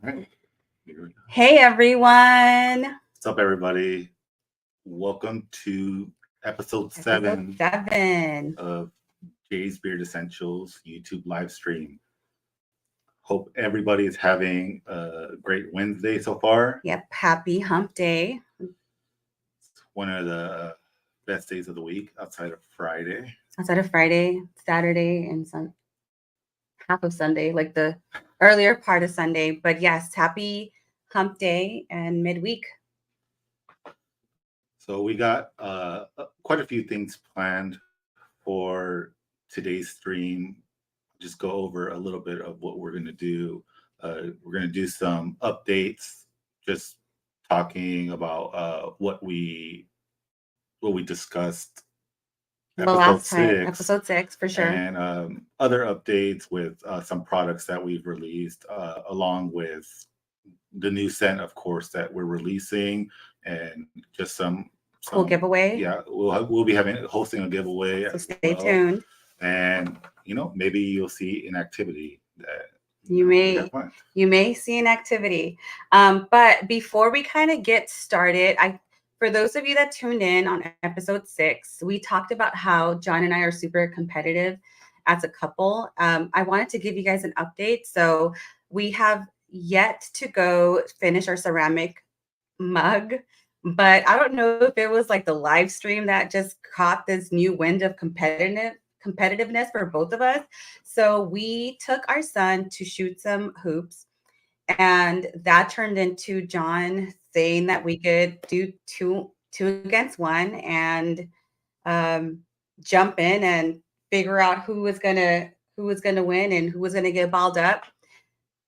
Right. Hey everyone. What's up, everybody? Welcome to episode 7 7. of Jay's Beard Essentials YouTube live stream. Hope everybody is having a great Wednesday so far. Yep, happy hump day. It's one of the best days of the week outside of Friday. Outside of Friday, Saturday, and half of Sunday, like the earlier part of Sunday. But yes, happy hump day and midweek. So we got quite a few things planned for today's stream. Just go over a little bit of what we're going to do. We're going to do some updates, just talking about what we discussed The last time, episode 6 for sure. and other updates with some products that we've released, along with the new scent, of course, that we're releasing, and just some cool giveaway. Yeah, we'll be hosting a giveaway. So stay tuned. And maybe you'll see an activity that you may see an activity. But before we kind of get started, for those of you that tuned in on episode 6, we talked about how John and I are super competitive as a couple. I wanted to give you guys an update. So we have yet to go finish our ceramic mug, but I don't know if it was like the live stream that just caught this new wind of competitiveness for both of us. So we took our son to shoot some hoops, and that turned into John saying that we could do two against one and jump in and figure out who was gonna win and who was gonna get balled up.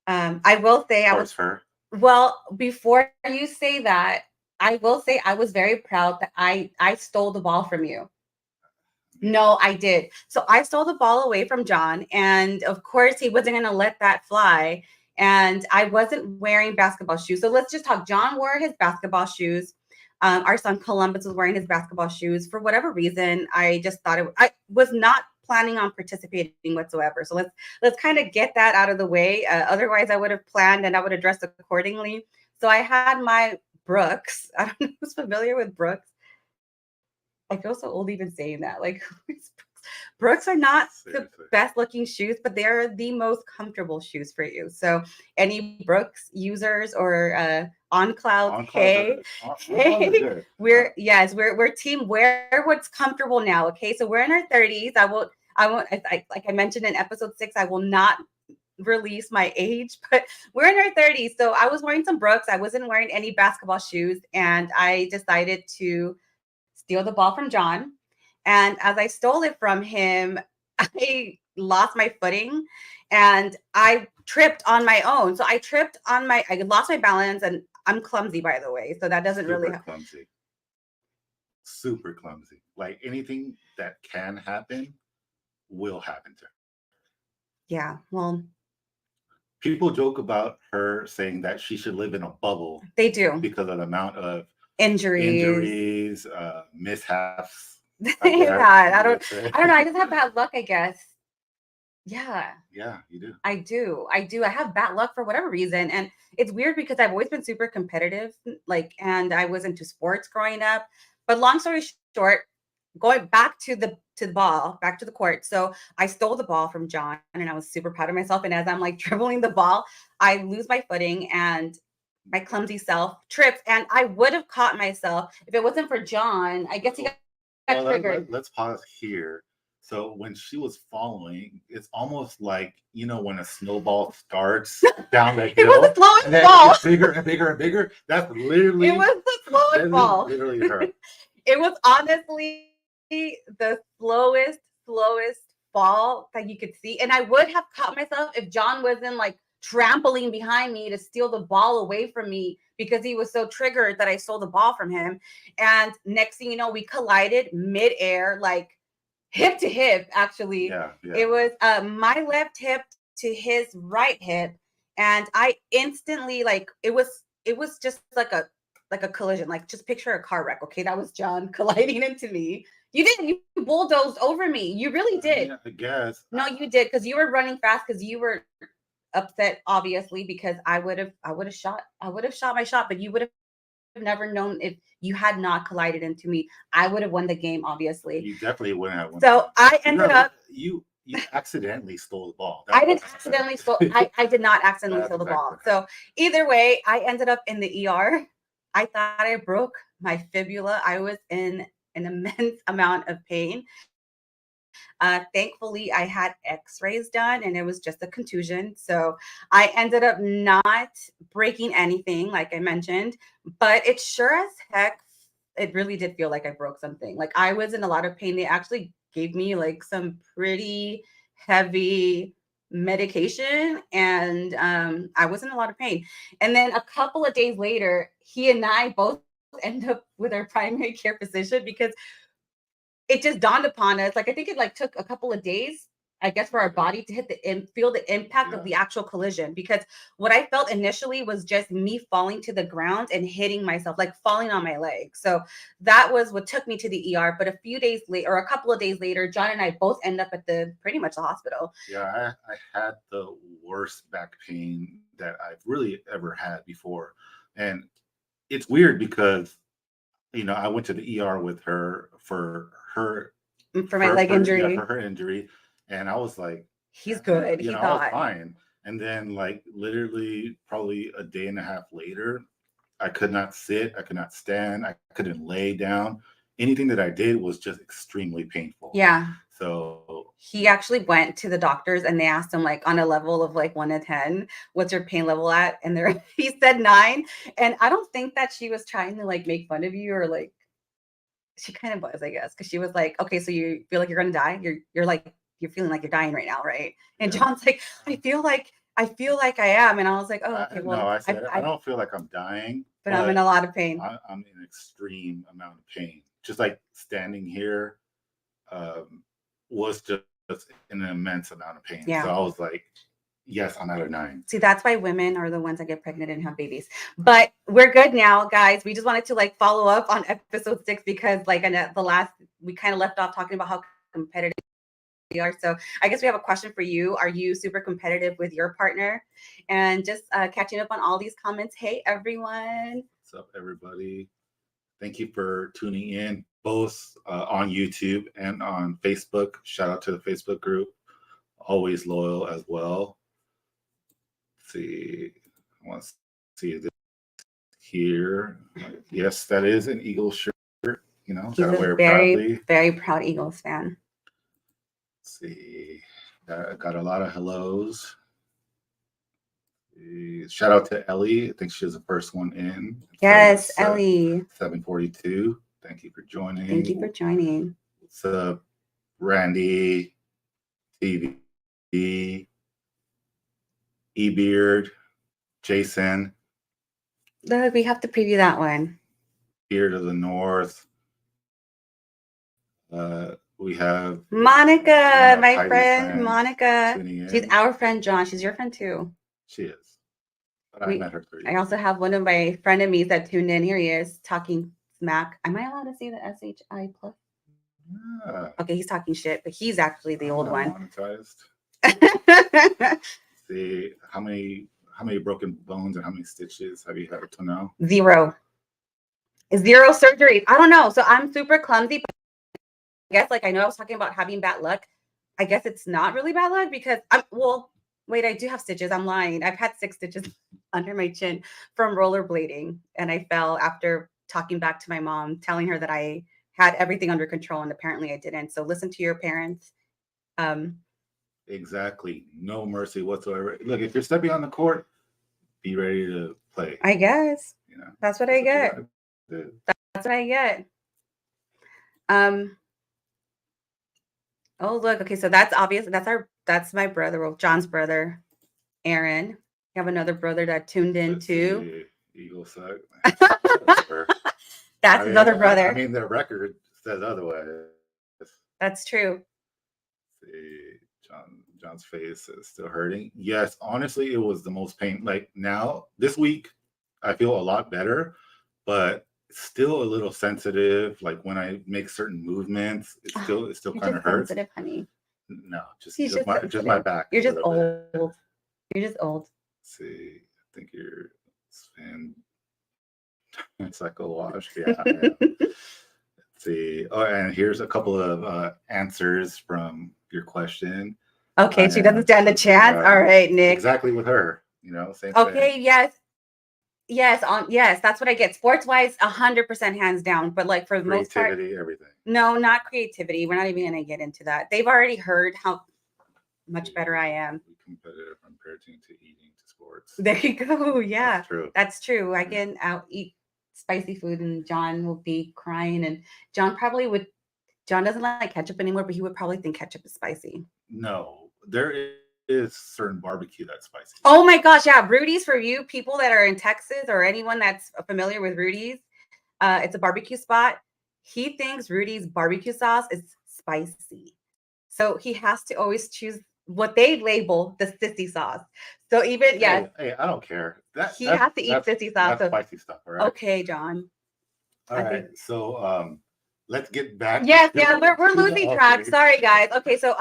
I will say before you say that, I will say I was very proud that I stole the ball from you. No, I did. So I stole the ball away from John, and of course he wasn't going to let that fly. And I wasn't wearing basketball shoes. So let's just talk. John wore his basketball shoes. Our son Columbus was wearing his basketball shoes. For whatever reason, I just thought I was not planning on participating whatsoever. So let's kind of get that out of the way. Otherwise, I would have planned and I would have dressed accordingly. So I had my Brooks. I don't know who's familiar with Brooks. I feel so old even saying that. Like, Brooks are not the best looking shoes, but they're the most comfortable shoes for you. So any Brooks users or on cloud, hey, we're team wear what's comfortable now. Okay, so we're in our 30s. I won't like I mentioned in episode 6, I will not release my age, but we're in our 30s. So I was wearing some Brooks. I wasn't wearing any basketball shoes, and I decided to steal the ball from John. And as I stole it from him, I lost my footing and I tripped on my own. So I lost my balance, and I'm clumsy, by the way. So that doesn't really help. Super clumsy. Like anything that can happen will happen to her. Yeah. Well, people joke about her saying that she should live in a bubble. They do. Because of the amount of injuries, mishaps. I don't know. I just have bad luck, I guess. Yeah, you do. I do. I have bad luck for whatever reason, and it's weird because I've always been super competitive, and I was into sports growing up. But long story short, going back to the ball, back to the court. So I stole the ball from John, and I was super proud of myself. And as I'm like dribbling the ball, I lose my footing and my clumsy self trips, and I would have caught myself if it wasn't for John. I guess he got triggered. Let's pause here. So when she was falling, it's almost like, when a snowball starts down the hill. It was the slowest ball. Bigger and bigger and bigger. That's literally. It was the slowest ball. Literally her. It was honestly the slowest fall that you could see. And I would have caught myself if John wasn't like trampling behind me to steal the ball away from me, because he was so triggered that I stole the ball from him. And next thing you know, we collided midair, like hip to hip, actually. Yeah. It was my left hip to his right hip. And I instantly, like, it was just like a collision. Like, just picture a car wreck. Okay, that was John colliding into me. You bulldozed over me. You really did. Yeah, I guess. No, you did, because you were running fast, because you were upset, obviously, because I would have shot my shot, but you would have never known if you had not collided into me. I would have won the game, obviously. You definitely wouldn't have won. So I ended up. You accidentally stole the ball. I didn't accidentally steal. I did not accidentally steal the ball. So either way, I ended up in the ER. I thought I broke my fibula. I was in an immense amount of pain. Thankfully, I had x-rays done and it was just a contusion. So I ended up not breaking anything, like I mentioned, but it sure as heck, it really did feel like I broke something. Like I was in a lot of pain. They actually gave me like some pretty heavy medication and I was in a lot of pain. And then a couple of days later, he and I both end up with our primary care physician because it just dawned upon us. Like, I think it like took a couple of days, I guess, for our body to hit feel the impact of the actual collision. Because what I felt initially was just me falling to the ground and hitting myself, like falling on my leg. So that was what took me to the ER. But a few days later, or a couple of days later, John and I both end up at pretty much the hospital. Yeah, I had the worst back pain that I've really ever had before. And it's weird because, I went to the ER with her for my leg injury. Yeah, for her injury. And I was like, he's good. He I thought was fine. And then like literally probably a day and a half later, I could not sit, I could not stand, I couldn't lay down. Anything that I did was just extremely painful. Yeah. So he actually went to the doctors and they asked him, like, on a level of like 1 to 10, what's your pain level at? And he said 9. And I don't think that she was trying to like make fun of you, or like, she kind of was, I guess, because she was like, okay, so you feel like you're gonna die? You're feeling like you're dying right now, right? And yeah. John's like, I feel like I am. And I was like, oh, okay, well, no, I said I don't feel like I'm dying, but I'm in a lot of pain. I'm in extreme amount of pain. Just like standing here was just an immense amount of pain. Yeah. So I was like, yes, I'm at a 9. See, that's why women are the ones that get pregnant and have babies. But we're good now, guys. We just wanted to like follow up on episode 6 because like we kind of left off talking about how competitive we are. So I guess we have a question for you. Are you super competitive with your partner? And just catching up on all these comments. Hey, everyone. What's up, everybody? Thank you for tuning in, both on YouTube and on Facebook. Shout out to the Facebook group. Always loyal as well. Let's see, I want to see this here. Yes, that is an Eagles shirt. He's a very, very proud Eagles fan. Let's see, got a lot of hellos. Shout out to Ellie. I think she was the first one in. Yes, Ellie. 742. Thank you for joining. Thank you for joining. What's up, Randy, TV, eBeard, Jason. Look, we have to preview that one. Beard of the North. We have Monica, my friend Monica. She's our friend John. She's your friend too. She is. But I met her 3 years. I also have one of my frenemies that tuned in. Here he is talking smack. Am I allowed to say the SHI plus? Yeah. Okay, he's talking shit, but he's actually the old one. Monetized. See, how many broken bones and how many stitches have you had up to now? 0. 0 surgeries. I don't know. So I'm super clumsy, but I guess like I know I was talking about having bad luck. I guess it's not really bad luck because I do have stitches. I'm lying. I've had 6 stitches under my chin from rollerblading, and I fell after talking back to my mom, telling her that I had everything under control, and apparently I didn't. So listen to your parents. Exactly. No mercy whatsoever. Look, if you're stepping on the court, be ready to play. I guess. That's what I get. That's what I get. Oh, look. Okay, so that's obvious. That's my brother, well, John's brother, Aaron. We have another brother that tuned in too. Eagle suck. That's another brother. I mean, their record says otherwise. That's true. See, John's face is still hurting. Yes, honestly, it was the most pain. Like now, this week, I feel a lot better, but still a little sensitive. Like when I make certain movements, it still kind of hurts. Sensitive, honey. No, just my back. You're just old. You're just old. Let's see, I think you're fan. It's like a wash. Yeah. Let's see. Oh, and here's a couple of answers from your question. Okay, she doesn't stand a chance. All right, Nick. Exactly with her. You know, same okay, thing. yes. Yes, yes, that's what I get. Sports wise, 100% hands down. But like for the most part, Creativity, everything. no, not creativity. We're not even gonna get into that. They've already heard how much better I am. Competitive from parenting to eating to sports. There you go. Yeah, That's true. That's true. I can out eat spicy food, and John will be crying. And John probably would. John doesn't like ketchup anymore, but he would probably think ketchup is spicy. No, there is certain barbecue that's spicy. Oh my gosh, yeah, Rudy's for you people that are in Texas or anyone that's familiar with Rudy's. It's a barbecue spot. He thinks Rudy's barbecue sauce is spicy. So he has to always choose what they label the sissy sauce. So even, yeah. Hey, I don't care. He has to eat sissy sauce. That's spicy stuff, all right? Okay, John. All right. So let's get back. Yes, yeah, we're losing track. Sorry, guys. Okay, so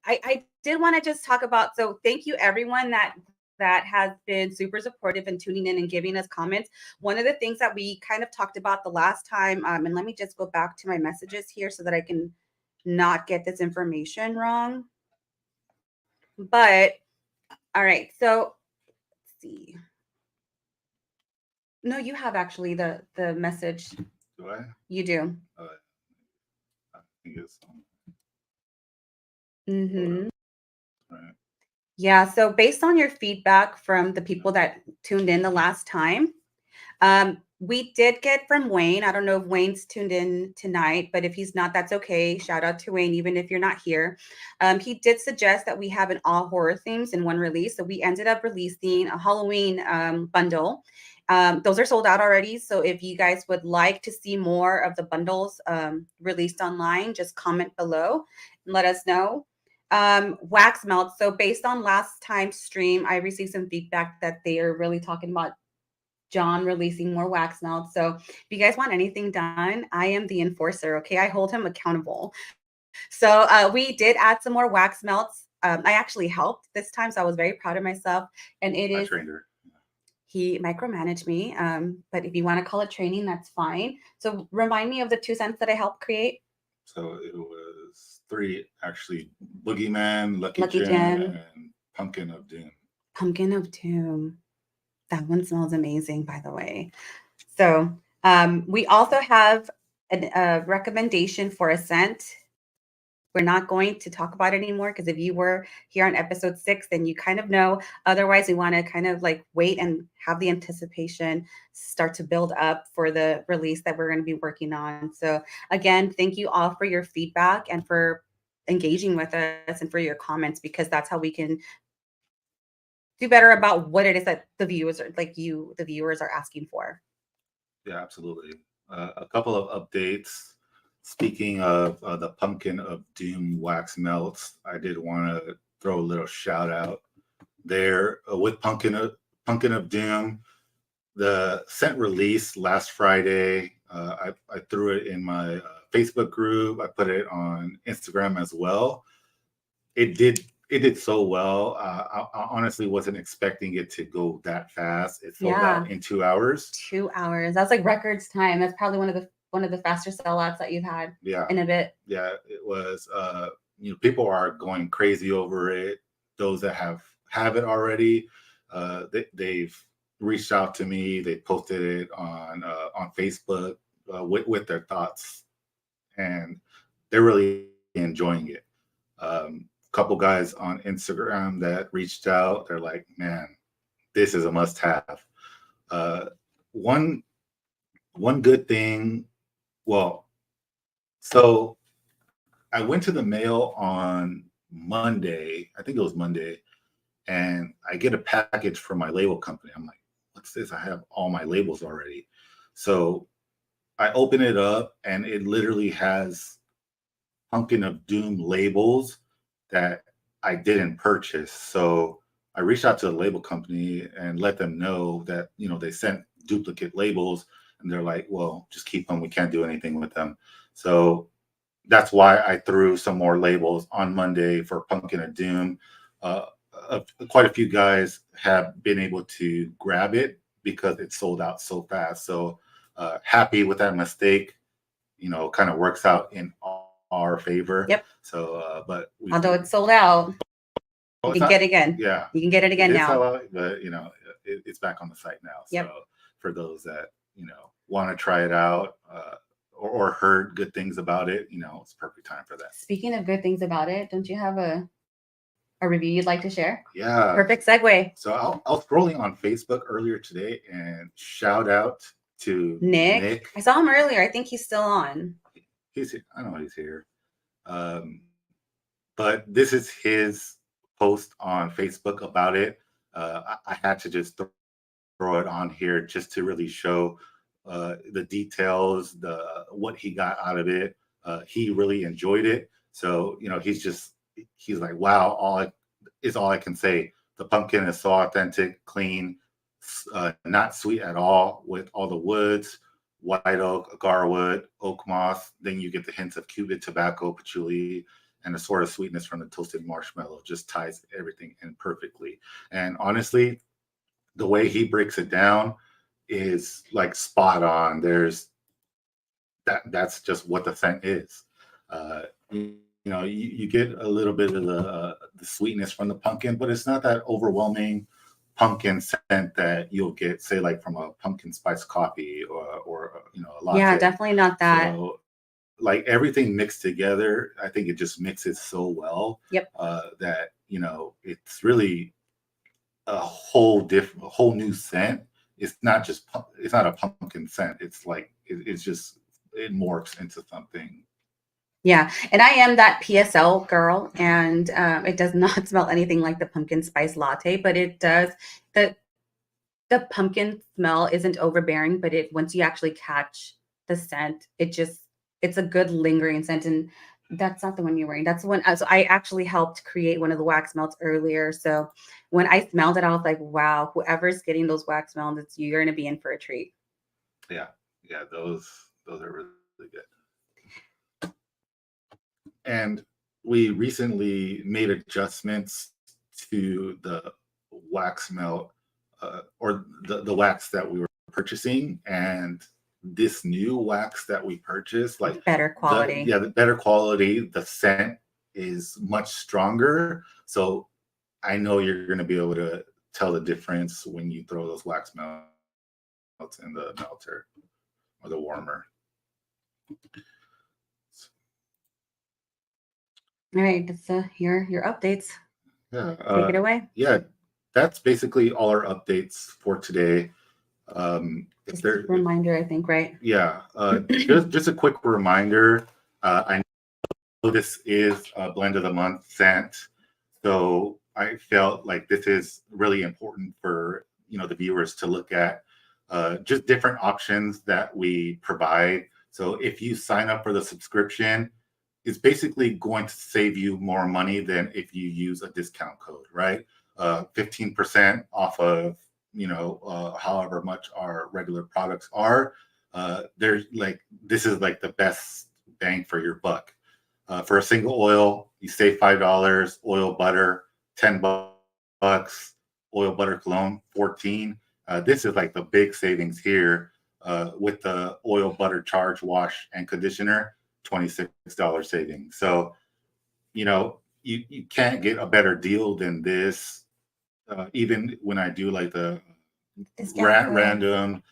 I did want to just talk about, so thank you everyone that has been super supportive and tuning in and giving us comments. One of the things that we kind of talked about the last time, and let me just go back to my messages here so that I can not get this information wrong. But all right, so let's see. No, you have actually the message. Do I? You do. I think it's right. Yeah, so based on your feedback from the people that tuned in the last time, we did get from Wayne. I don't know if Wayne's tuned in tonight, but if he's not, that's okay. Shout out to Wayne, even if you're not here. He did suggest that we have an all horror themes in one release. So we ended up releasing a Halloween bundle. Those are sold out already. So if you guys would like to see more of the bundles released online, just comment below and let us know. Wax melts. So based on last time's stream, I received some feedback that they are really talking about John releasing more wax melts. So if you guys want anything done, I am the enforcer. Okay, I hold him accountable. So we did add some more wax melts. I actually helped this time, so I was very proud of myself. And it is. trained her. He micromanaged me, but if you want to call it training, that's fine. So remind me of the 2 cents that I helped create. So it was 3 actually: Boogeyman, Lucky Gem, and Pumpkin of Doom. Pumpkin of Doom. That one smells amazing, by the way. So we also have a recommendation for a scent. We're not going to talk about it anymore because if you were here on episode 6, then you kind of know. Otherwise, we want to kind of like wait and have the anticipation start to build up for the release that we're going to be working on. So again, thank you all for your feedback and for engaging with us and for your comments, because that's how we can do better about what it is that the viewers are the viewers are asking for. Yeah, absolutely. A couple of updates. Speaking of the Pumpkin of Doom wax melts, I did want to throw a little shout out there with Pumpkin of Doom. The scent release last Friday. I threw it in my Facebook group. I put it on Instagram as well. It did so well. I honestly wasn't expecting it to go that fast. It sold out in 2 hours. 2 hours. That's like records time. That's probably one of the faster sellouts that you've had in a bit. Yeah, it was. People are going crazy over it. Those that have it already, they've reached out to me. They posted it on Facebook with their thoughts, and they're really enjoying it. Couple guys on Instagram that reached out. They're like, man, this is a must-have. One good thing. Well, so I went to the mail on Monday. I think it was Monday, and I get a package from my label company. I'm like, what's this? I have all my labels already. So I open it up, and it literally has Pumpkin of Doom labels that I didn't purchase. So I reached out to the label company and let them know that, they sent duplicate labels, and they're like, well, just keep them. We can't do anything with them. So that's why I threw some more labels on Monday for Pumpkin of Doom. quite a few guys have been able to grab it because it sold out so fast. So happy with that mistake. Kind of works out in our favor. Yep. So, but although it's sold out, you can get it again. Yeah, you can get it again it now. Sell out, but it's back on the site now. Yep. So for those that want to try it out or heard good things about it, it's perfect time for that. Speaking of good things about it, don't you have a review you'd like to share? Yeah. Perfect segue. So I was scrolling on Facebook earlier today, and shout out to Nick. I saw him earlier. I think he's still on. He's here. I know he's here. But this is his post on Facebook about it. I had to just throw it on here just to really show the details, what he got out of it. He really enjoyed it. So, he's like, wow, all I can say. The pumpkin is so authentic, clean, not sweet at all, with all the woods, white oak, agar wood, oak moss. Then you get the hints of Cuban tobacco, patchouli, and the sort of sweetness from the toasted marshmallow. Just ties everything in perfectly. And honestly, the way he breaks it down is like spot on. That's just what the scent is. You get a little bit of the sweetness from the pumpkin, but it's not that overwhelming pumpkin scent that you'll get, say, like from a pumpkin spice coffee or a latte. Yeah, definitely not that. So, like everything mixed together, I think it just mixes so well. Yep. That it's really a whole new scent. It's not a pumpkin scent. It's like it morphs into something. Yeah, and I am that PSL girl, and it does not smell anything like the pumpkin spice latte, but it does. The pumpkin smell isn't overbearing, but once you actually catch the scent, it's a good lingering scent. And that's not the one you're wearing. That's the one. So I actually helped create one of the wax melts earlier. So when I smelled it, I was like, wow, whoever's getting those wax melts, you're going to be in for a treat. Yeah, those are really good. And we recently made adjustments to the wax melt or the wax that we were purchasing, and this new wax that we purchased, like better quality. The better quality. The scent is much stronger, so I know you're going to be able to tell the difference when you throw those wax melts in the melter or the warmer. All right, that's your updates. Yeah, take it away. Yeah, that's basically all our updates for today. Just a reminder, I think, right? Yeah, just a quick reminder. I know this is a blend of the month scent, so I felt like this is really important for the viewers to look at. Just different options that we provide. So if you sign up for the subscription, it's basically going to save you more money than if you use a discount code, right? 15% off of however much our regular products are. This is like the best bang for your buck. For a single oil, you save $5. Oil butter, $10. Oil butter cologne, $14. This is like the big savings here with the oil butter charge, wash, and conditioner, $26 savings. So, you can't get a better deal than this. Even when I do like the random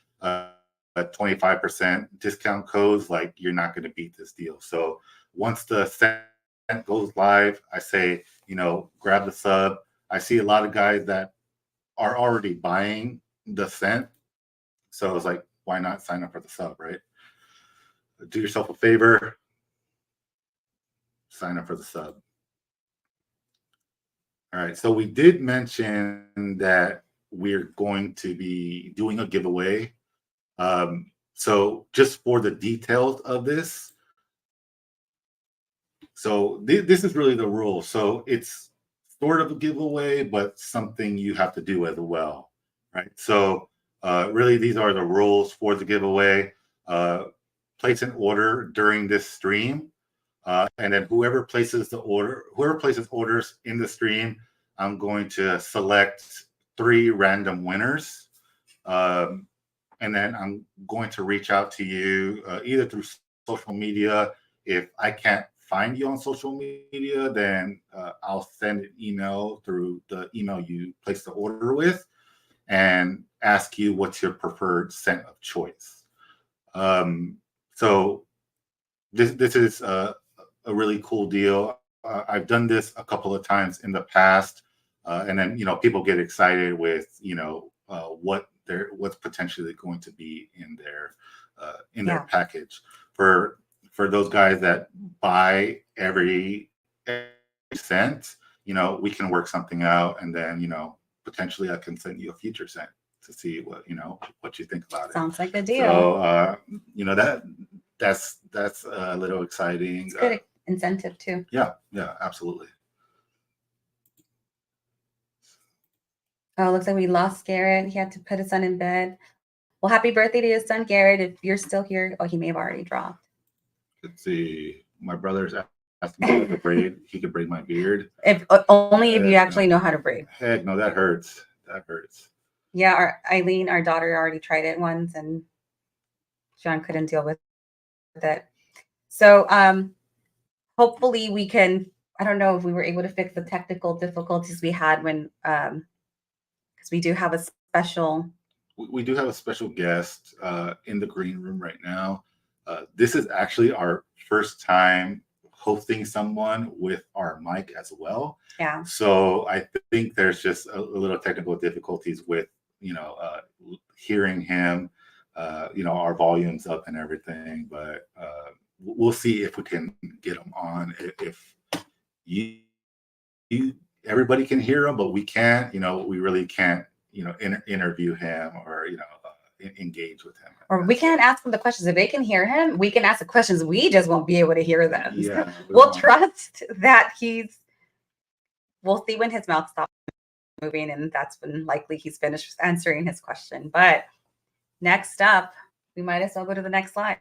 25% discount codes, like you're not going to beat this deal. So once the scent goes live, I say, grab the sub. I see a lot of guys that are already buying the scent. So it's like, why not sign up for the sub, right? Do yourself a favor, sign up for the sub. All right, so we did mention that we're going to be doing a giveaway. So just for the details of this, so this is really the rule. So it's sort of a giveaway, but something you have to do as well, right? So really, these are the rules for the giveaway. Place an order during this stream. And then whoever places orders in the stream, I'm going to select 3 random winners. And then I'm going to reach out to you either through social media. If I can't find you on social media, then I'll send an email through the email you placed the order with and ask you what's your preferred scent of choice. So this is a really cool deal. I've done this a couple of times in the past, and then people get excited with what's potentially going to be in their package. For those guys that buy every scent, we can work something out, and then potentially I can send you a future scent to see what you think about it. Sounds like a deal. So that's a little exciting. It's good incentive too. Yeah, absolutely. Oh, looks like we lost Garrett. He had to put his son in bed. Well, happy birthday to his son, Garrett. If you're still here, he may have already dropped. Let's see. My brother's asking me if he could braid my beard. If only if you actually know how to braid. Heck no, that hurts. That hurts. Yeah, Eileen, our daughter, already tried it once, and John couldn't deal with it. So hopefully we can. I don't know if we were able to fix the technical difficulties we had when, because we do have a special. We do have a special guest in the green room right now. This is actually our first time hosting someone with our mic as well. Yeah. So I think there's just a little technical difficulties with hearing him. Our volume's up and everything, but we'll see if we can get him on. If everybody can hear him, but we can't. We really can't. Interview him or engage with him. Or we can't ask him the questions. If they can hear him, we can ask the questions. We just won't be able to hear them. Yeah, we'll trust that we'll see when his mouth stops moving, and that's when likely he's finished answering his question. But next up, we might as well go to the next slide.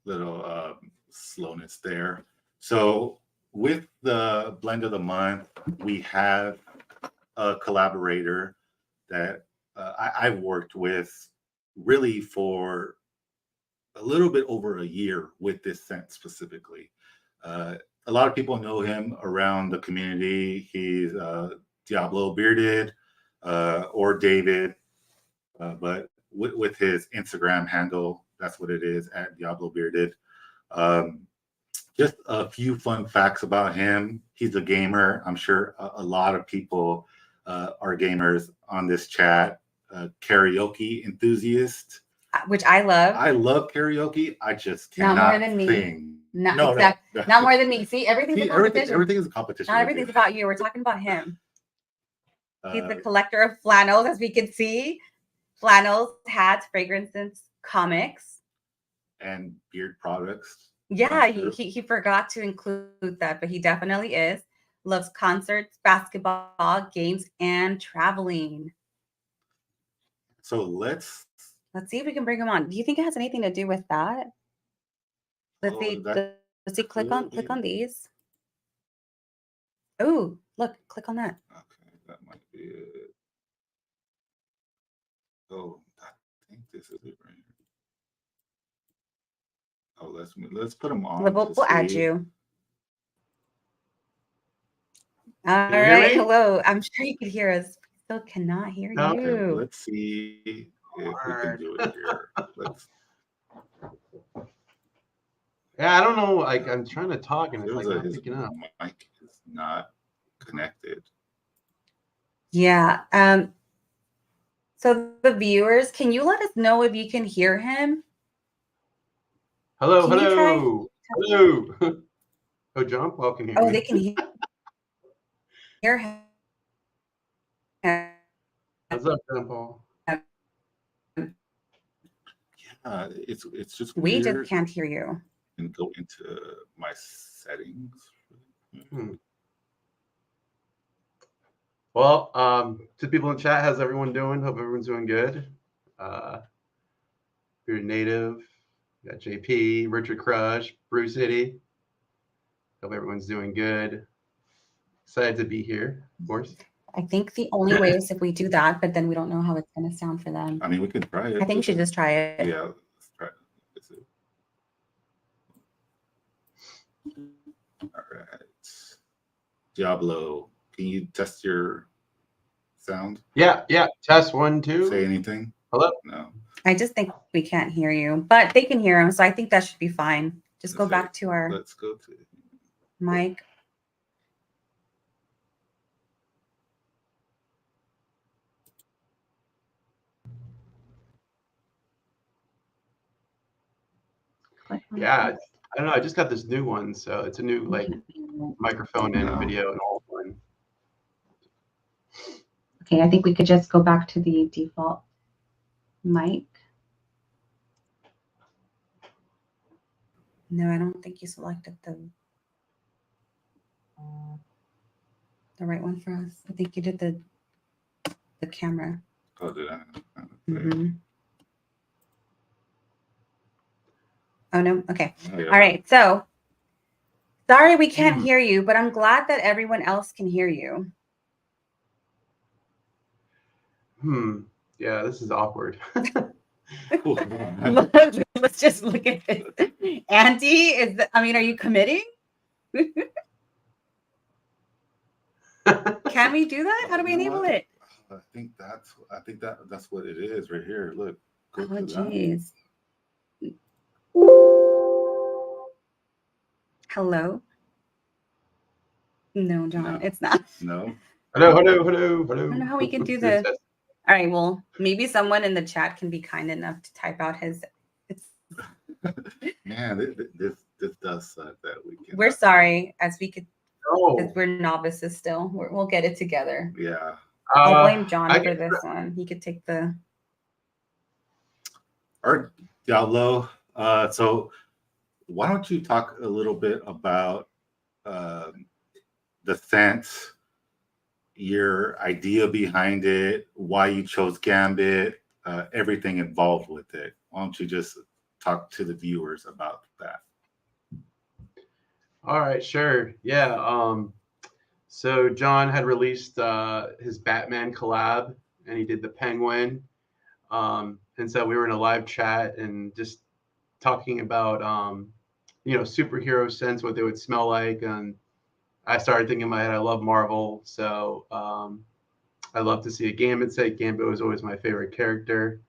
Little slowness there. So with the blend of the month, we have a collaborator that I've worked with really for a little bit over a year with this scent specifically. A lot of people know him around the community. He's Diablo Bearded or David, but with his Instagram handle, that's what it is, at Diablo Bearded. Just a few fun facts about him. He's a gamer. I'm sure a lot of people are gamers on this chat. Karaoke enthusiast. Which I love. I love karaoke. I just cannot sing. No, exactly. Not more than me. See, everything's a competition. Everything is a competition. Not everything's about you. We're talking about him. He's the collector of flannels, as we can see. Flannels, hats, fragrances, comics. And beard products. Yeah, he forgot to include that, but he definitely is. Loves concerts, basketball, games, and traveling. So let's see if we can bring him on. Do you think it has anything to do with that? Let's see. Click on these. Oh, look, click on that. Okay, that might be it. Oh, I think this is it right here. Oh, let's put them on. We'll add you. All right. Hello. I'm sure you could hear us. Still cannot hear you. Okay, let's see if we can do it here. Yeah, I don't know. I'm trying to talk and it's not picking up. Mic is not connected. Yeah. So the viewers, can you let us know if you can hear him? Hello. Oh, John Paul can hear me. Oh, they can hear him. What's up, John Paul? Yeah, it's just we just can't hear you. And go into my settings. Well, to people in chat, how's everyone doing? Hope everyone's doing good. You're native. You got JP, Richard Crush, Bruce City. Hope everyone's doing good. Excited to be here, of course. I think the only way is if we do that, but then we don't know how it's going to sound for them. I mean, we can try it. I think we should just try it. Yeah, let's try it. All right. Diablo, can you test your sound? Yeah. Test 1, 2. Say anything? Hello? No. I just think we can't hear you, but they can hear him, so I think that should be fine. Just go back to our Let's go to mic. Yeah, I don't know. I just got this new one, so it's a new like microphone and video and all one. Okay, I think we could just go back to the default mic. No, I don't think you selected the right one for us. I think you did the camera. Oh, did I? Mm-hmm. Oh no. Okay. Oh, yeah. All right. So sorry we can't hear you, but I'm glad that everyone else can hear you. Yeah, this is awkward. Let's just look at this. Auntie, are you committing? Can we do that? How do we enable it? I think that's what it is right here. Look. Oh, jeez. Hello? No, John, No. it's not. No. Hello. I don't know how we can do this. All right, well, maybe someone in the chat can be kind enough to type out his. Man, this does suck that we can. We're sorry, as we could. Oh. We're novices still. We'll get it together. Yeah. I'll blame John for this one. He could take the. All right, Diablo. So why don't you talk a little bit about the sense, your idea behind it, why you chose Gambit, everything involved with it. Why don't you just talk to the viewers about that? All right, sure. Yeah. So John had released his Batman collab, and he did the Penguin. And so we were in a live chat and just talking about, superhero sense, what they would smell like. And I started thinking in my head, I love Marvel. So I love to see a Gambit set. Gambit was always my favorite character.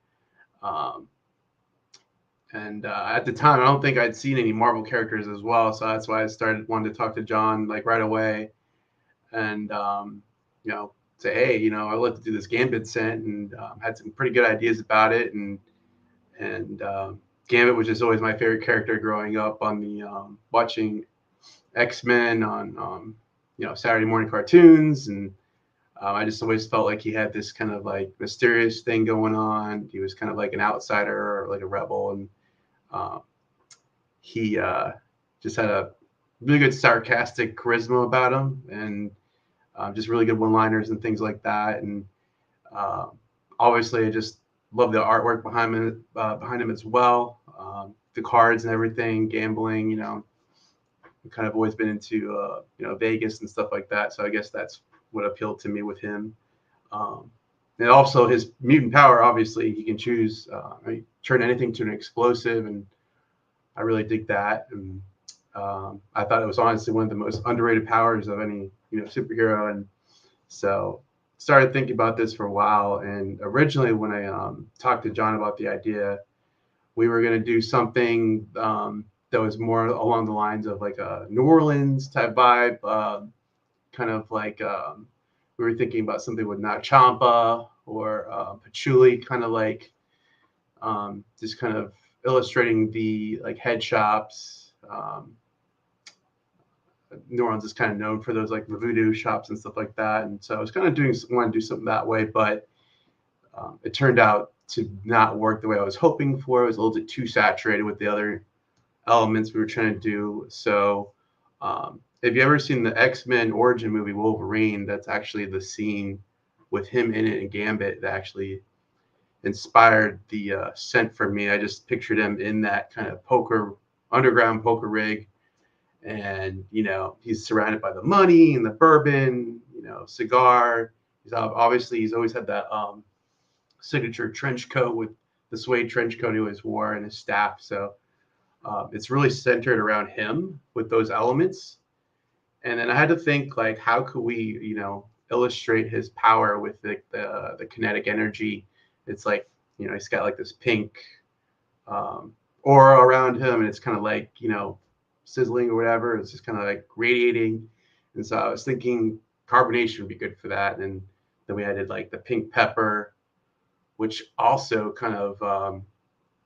And at the time, I don't think I'd seen any Marvel characters as well. So that's why I wanted to talk to John like right away. And, say, hey, I'd like to do this Gambit set, and had some pretty good ideas about it. And Gambit was just always my favorite character growing up on the watching X-Men on, Saturday morning cartoons. And I just always felt like he had this kind of like mysterious thing going on. He was kind of like an outsider or like a rebel. And he just had a really good sarcastic charisma about him, and just really good one-liners and things like that. And obviously, I just love the artwork behind him as well. The cards and everything, gambling. Kind of always been into Vegas and stuff like that. So I guess that's what appealed to me with him. And also his mutant power. Obviously, he can choose turn anything to an explosive, and I really dig that. And I thought it was honestly one of the most underrated powers of any superhero. And so started thinking about this for a while. And originally, when I talked to John about the idea, we were going to do something that was more along the lines of like a New Orleans type vibe, kind of like we were thinking about something with Nat Champa or Patchouli, kind of like just kind of illustrating the like head shops. New Orleans is kind of known for those like the voodoo shops and stuff like that. And so I was kind of want to do something that way, but it turned out to not work the way I was hoping for. It was a little bit too saturated with the other elements we were trying to do. So if you ever seen the X-Men origin movie Wolverine, that's actually the scene with him in it and Gambit that actually inspired the scent for me. I just pictured him in that kind of underground poker rig. And, you know, he's surrounded by the money and the bourbon, you know, cigar. He's obviously, he's always had that signature trench coat with the suede trench coat he always wore, and his staff. So it's really centered around him with those elements. And then I had to think, like, how could we, you know, illustrate his power with the kinetic energy? It's like, you know, he's got like this pink aura around him, and it's kind of like, you know, sizzling or whatever. It's just kind of like radiating. And so I was thinking carbonation would be good for that. And then we added like the pink pepper, which also kind of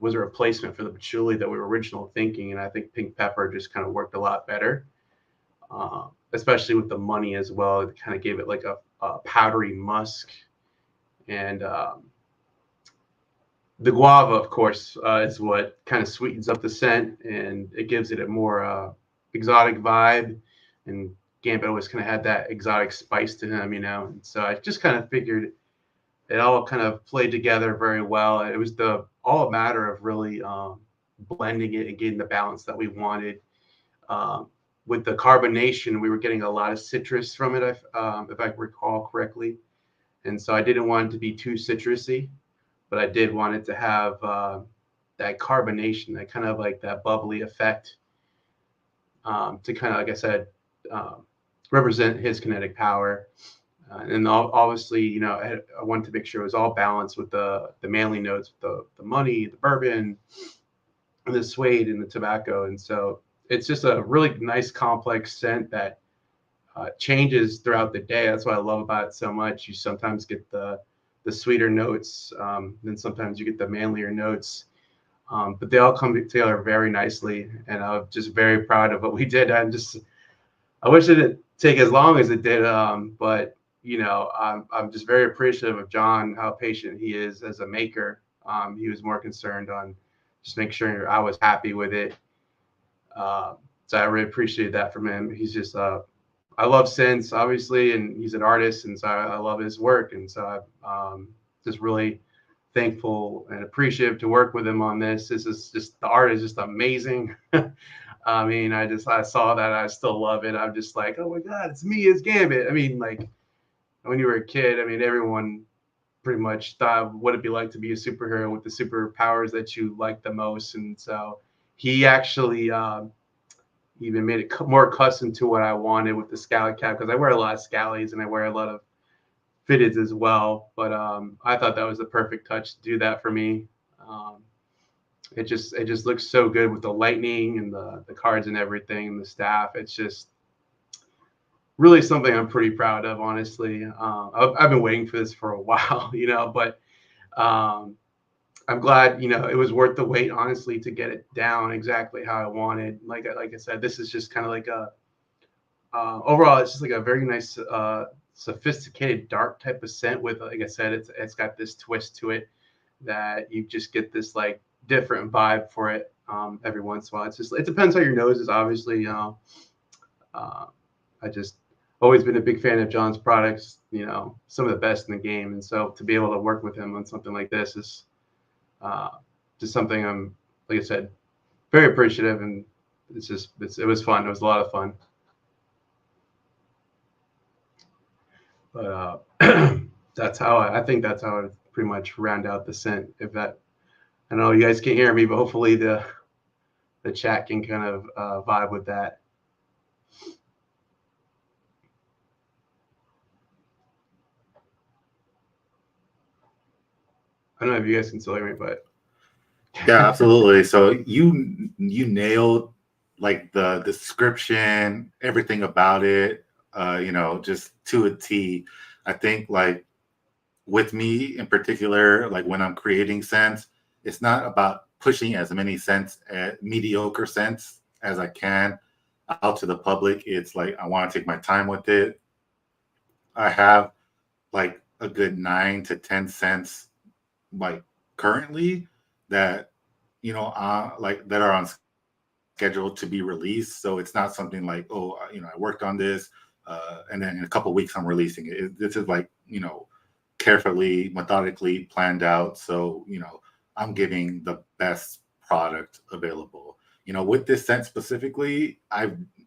was a replacement for the patchouli that we were originally thinking. And I think pink pepper just kind of worked a lot better, especially with the money as well. It kind of gave it like a powdery musk. And the guava, of course, is what kind of sweetens up the scent, and it gives it a more exotic vibe. And Gambit always kind of had that exotic spice to him, you know. And so I just kind of figured it all kind of played together very well. It was all a matter of really blending it and getting the balance that we wanted. With the carbonation, we were getting a lot of citrus from it, if I recall correctly. And so I didn't want it to be too citrusy, but I did want it to have that carbonation, that kind of like that bubbly effect, to kind of, like I said, represent his kinetic power. And obviously, you know, I wanted to make sure it was all balanced with the manly notes, the money, the bourbon, and the suede and the tobacco. And so it's just a really nice complex scent that changes throughout the day. That's what I love about it so much. You sometimes get the sweeter notes, then sometimes you get the manlier notes, but they all come together very nicely. And I'm just very proud of what we did. I wish it didn't take as long as it did, but you know, I'm just very appreciative of John, how patient he is as a maker. He was more concerned on just making sure I was happy with it. So I really appreciate that from him. He's just, I love Sense, obviously, and he's an artist, and so I love his work. And so I'm just really thankful and appreciative to work with him on this. This is just, the art is just amazing. I mean, I saw that, I still love it. I'm just like, oh my God, it's me, it's Gambit. I mean, like, when you were a kid, I mean, everyone pretty much thought what it'd be like to be a superhero with the superpowers that you like the most. And so he actually even made it more custom to what I wanted with the scally cap, because I wear a lot of scallies and I wear a lot of fitteds as well. But I thought that was the perfect touch to do that for me. It just looks so good with the lightning and the cards and everything and the staff. It's just really something I'm pretty proud of, honestly. I've been waiting for this for a while, you know, but I'm glad, you know, it was worth the wait, honestly, to get it down exactly how I wanted. Like I said, this is just kind of like overall, it's just like a very nice, sophisticated, dark type of scent with, like I said, it's got this twist to it that you just get this like different vibe for it every once in a while. It depends on your nose is, obviously, you know. I just always been a big fan of John's products, you know, some of the best in the game. And so to be able to work with him on something like this is just something I'm, like I said, very appreciative. And it was fun. It was a lot of fun. But I think that's how I pretty much round out the scent. I know you guys can't hear me, but hopefully the chat can kind of vibe with that. I don't know if you guys can still hear me, but yeah, absolutely. So you nailed like the description, everything about it, you know, just to a T. I think like with me in particular, like when I'm creating scents, it's not about pushing as many scents, mediocre scents as I can out to the public. It's like I want to take my time with it. I have like a good 9 to 10 scents like currently that, you know, like that are on schedule to be released. So it's not something like, oh, you know, I worked on this and then in a couple of weeks I'm releasing it. This is like, you know, carefully, methodically planned out. So, you know, I'm giving the best product available. You know, with this scent specifically,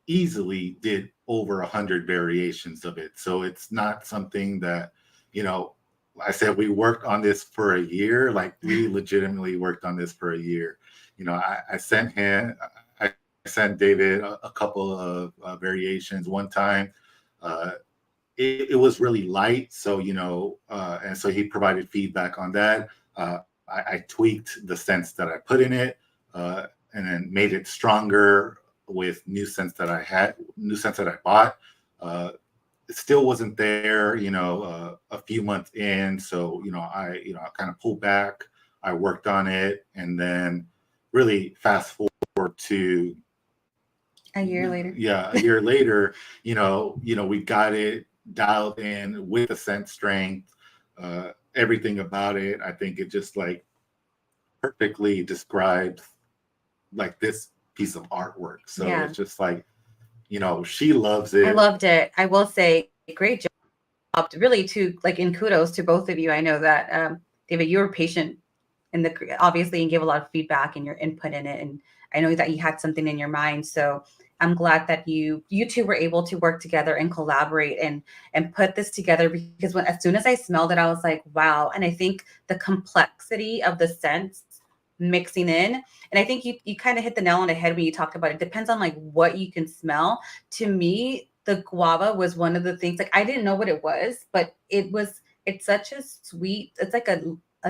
easily did over 100 variations of it. So it's not something that, you know, I said we worked on this for a year. Like we legitimately worked on this for a year. You know, I sent him, I sent David a couple of variations. One time, it was really light, so you know, and so he provided feedback on that. I tweaked the scents that I put in it, and then made it stronger with new scents that I had, new scents that I bought. It still wasn't there, you know, a few months in. So, you know, I kind of pulled back. I worked on it, and then really fast forward to A year later. yeah, a year later, we got it dialed in with the scent strength, everything about it. I think it just like perfectly describes like this piece of artwork. So Yeah. it's just like, she loves it. I loved it. I will say, great job. Really, in kudos to both of you. I know that David, you were patient obviously and gave a lot of feedback and your input in it. And I know that you had something in your mind. So I'm glad that you two were able to work together and collaborate and put this together, because as soon as I smelled it, I was like, wow. And I think the complexity of the scents mixing in, and I think you kind of hit the nail on the head when you talked about it. Depends on like what you can smell. To me, the guava was one of the things, like I didn't know what it was, but it's such a sweet, it's like a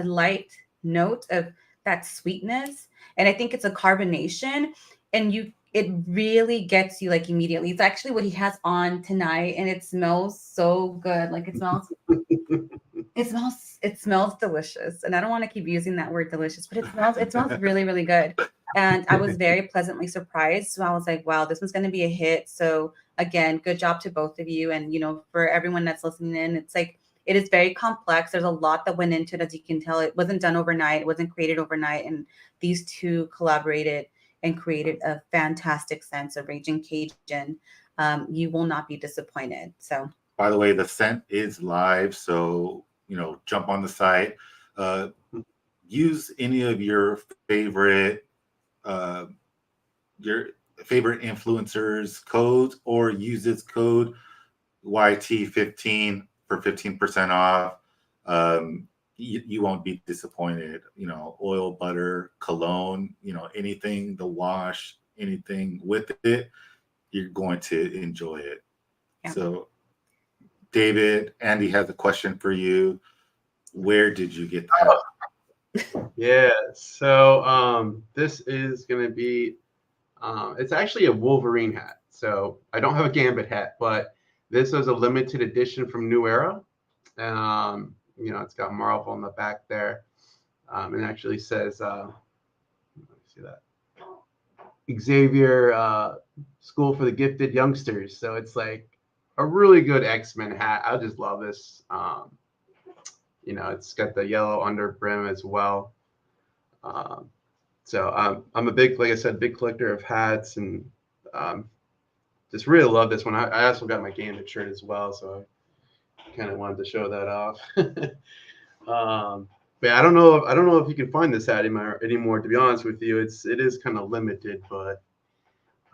light note of that sweetness. And I think it's a carbonation, and it really gets you like immediately. It's actually what he has on tonight, and it smells so good. Like it smells delicious. And I don't want to keep using that word delicious, but it smells really, really good. And I was very pleasantly surprised. So I was like, wow, this one's going to be a hit. So again, good job to both of you. And, for everyone that's listening in, it's like, it is very complex. There's a lot that went into it. As you can tell, it wasn't done overnight. It wasn't created overnight. And these two collaborated and created a fantastic sense of Raging Cajun. You will not be disappointed. So, by the way, the scent is live. So, jump on the site, use any of your favorite influencers codes, or use this code YT15 for 15% off. You won't be disappointed. Oil, butter, cologne, anything, the wash, anything with it, you're going to enjoy it. Yeah. So David, Andy has a question for you. Where did you get that? Yeah, so this is going to be, it's actually a Wolverine hat. So I don't have a Gambit hat, but this was a limited edition from New Era. It's got Marvel on the back there. It actually says, let me see that, Xavier School for the Gifted Youngsters. So it's like a really good X-Men hat. I just love this. It's got the yellow under brim as well. So I'm a big, like I said, big collector of hats, and just really love this one. I also got my Gambit shirt as well, so I kind of wanted to show that off. But I don't know if you can find this hat anymore. To be honest with you, it is kind of limited, but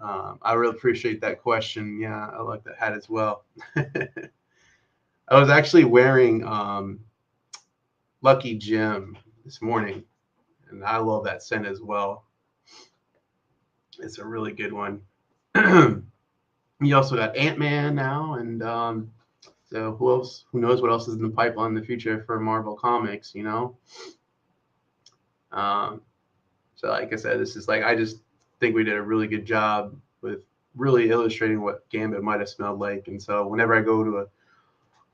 I really appreciate that question. Yeah, I like that hat as well. I was actually wearing Lucky Jim this morning, and I love that scent as well. It's a really good one. You also got Ant-Man now, and so who else? Who knows what else is in the pipeline in the future for Marvel Comics? So like I said, this is like, I just think we did a really good job with really illustrating what Gambit might have smelled like. And so whenever I go to a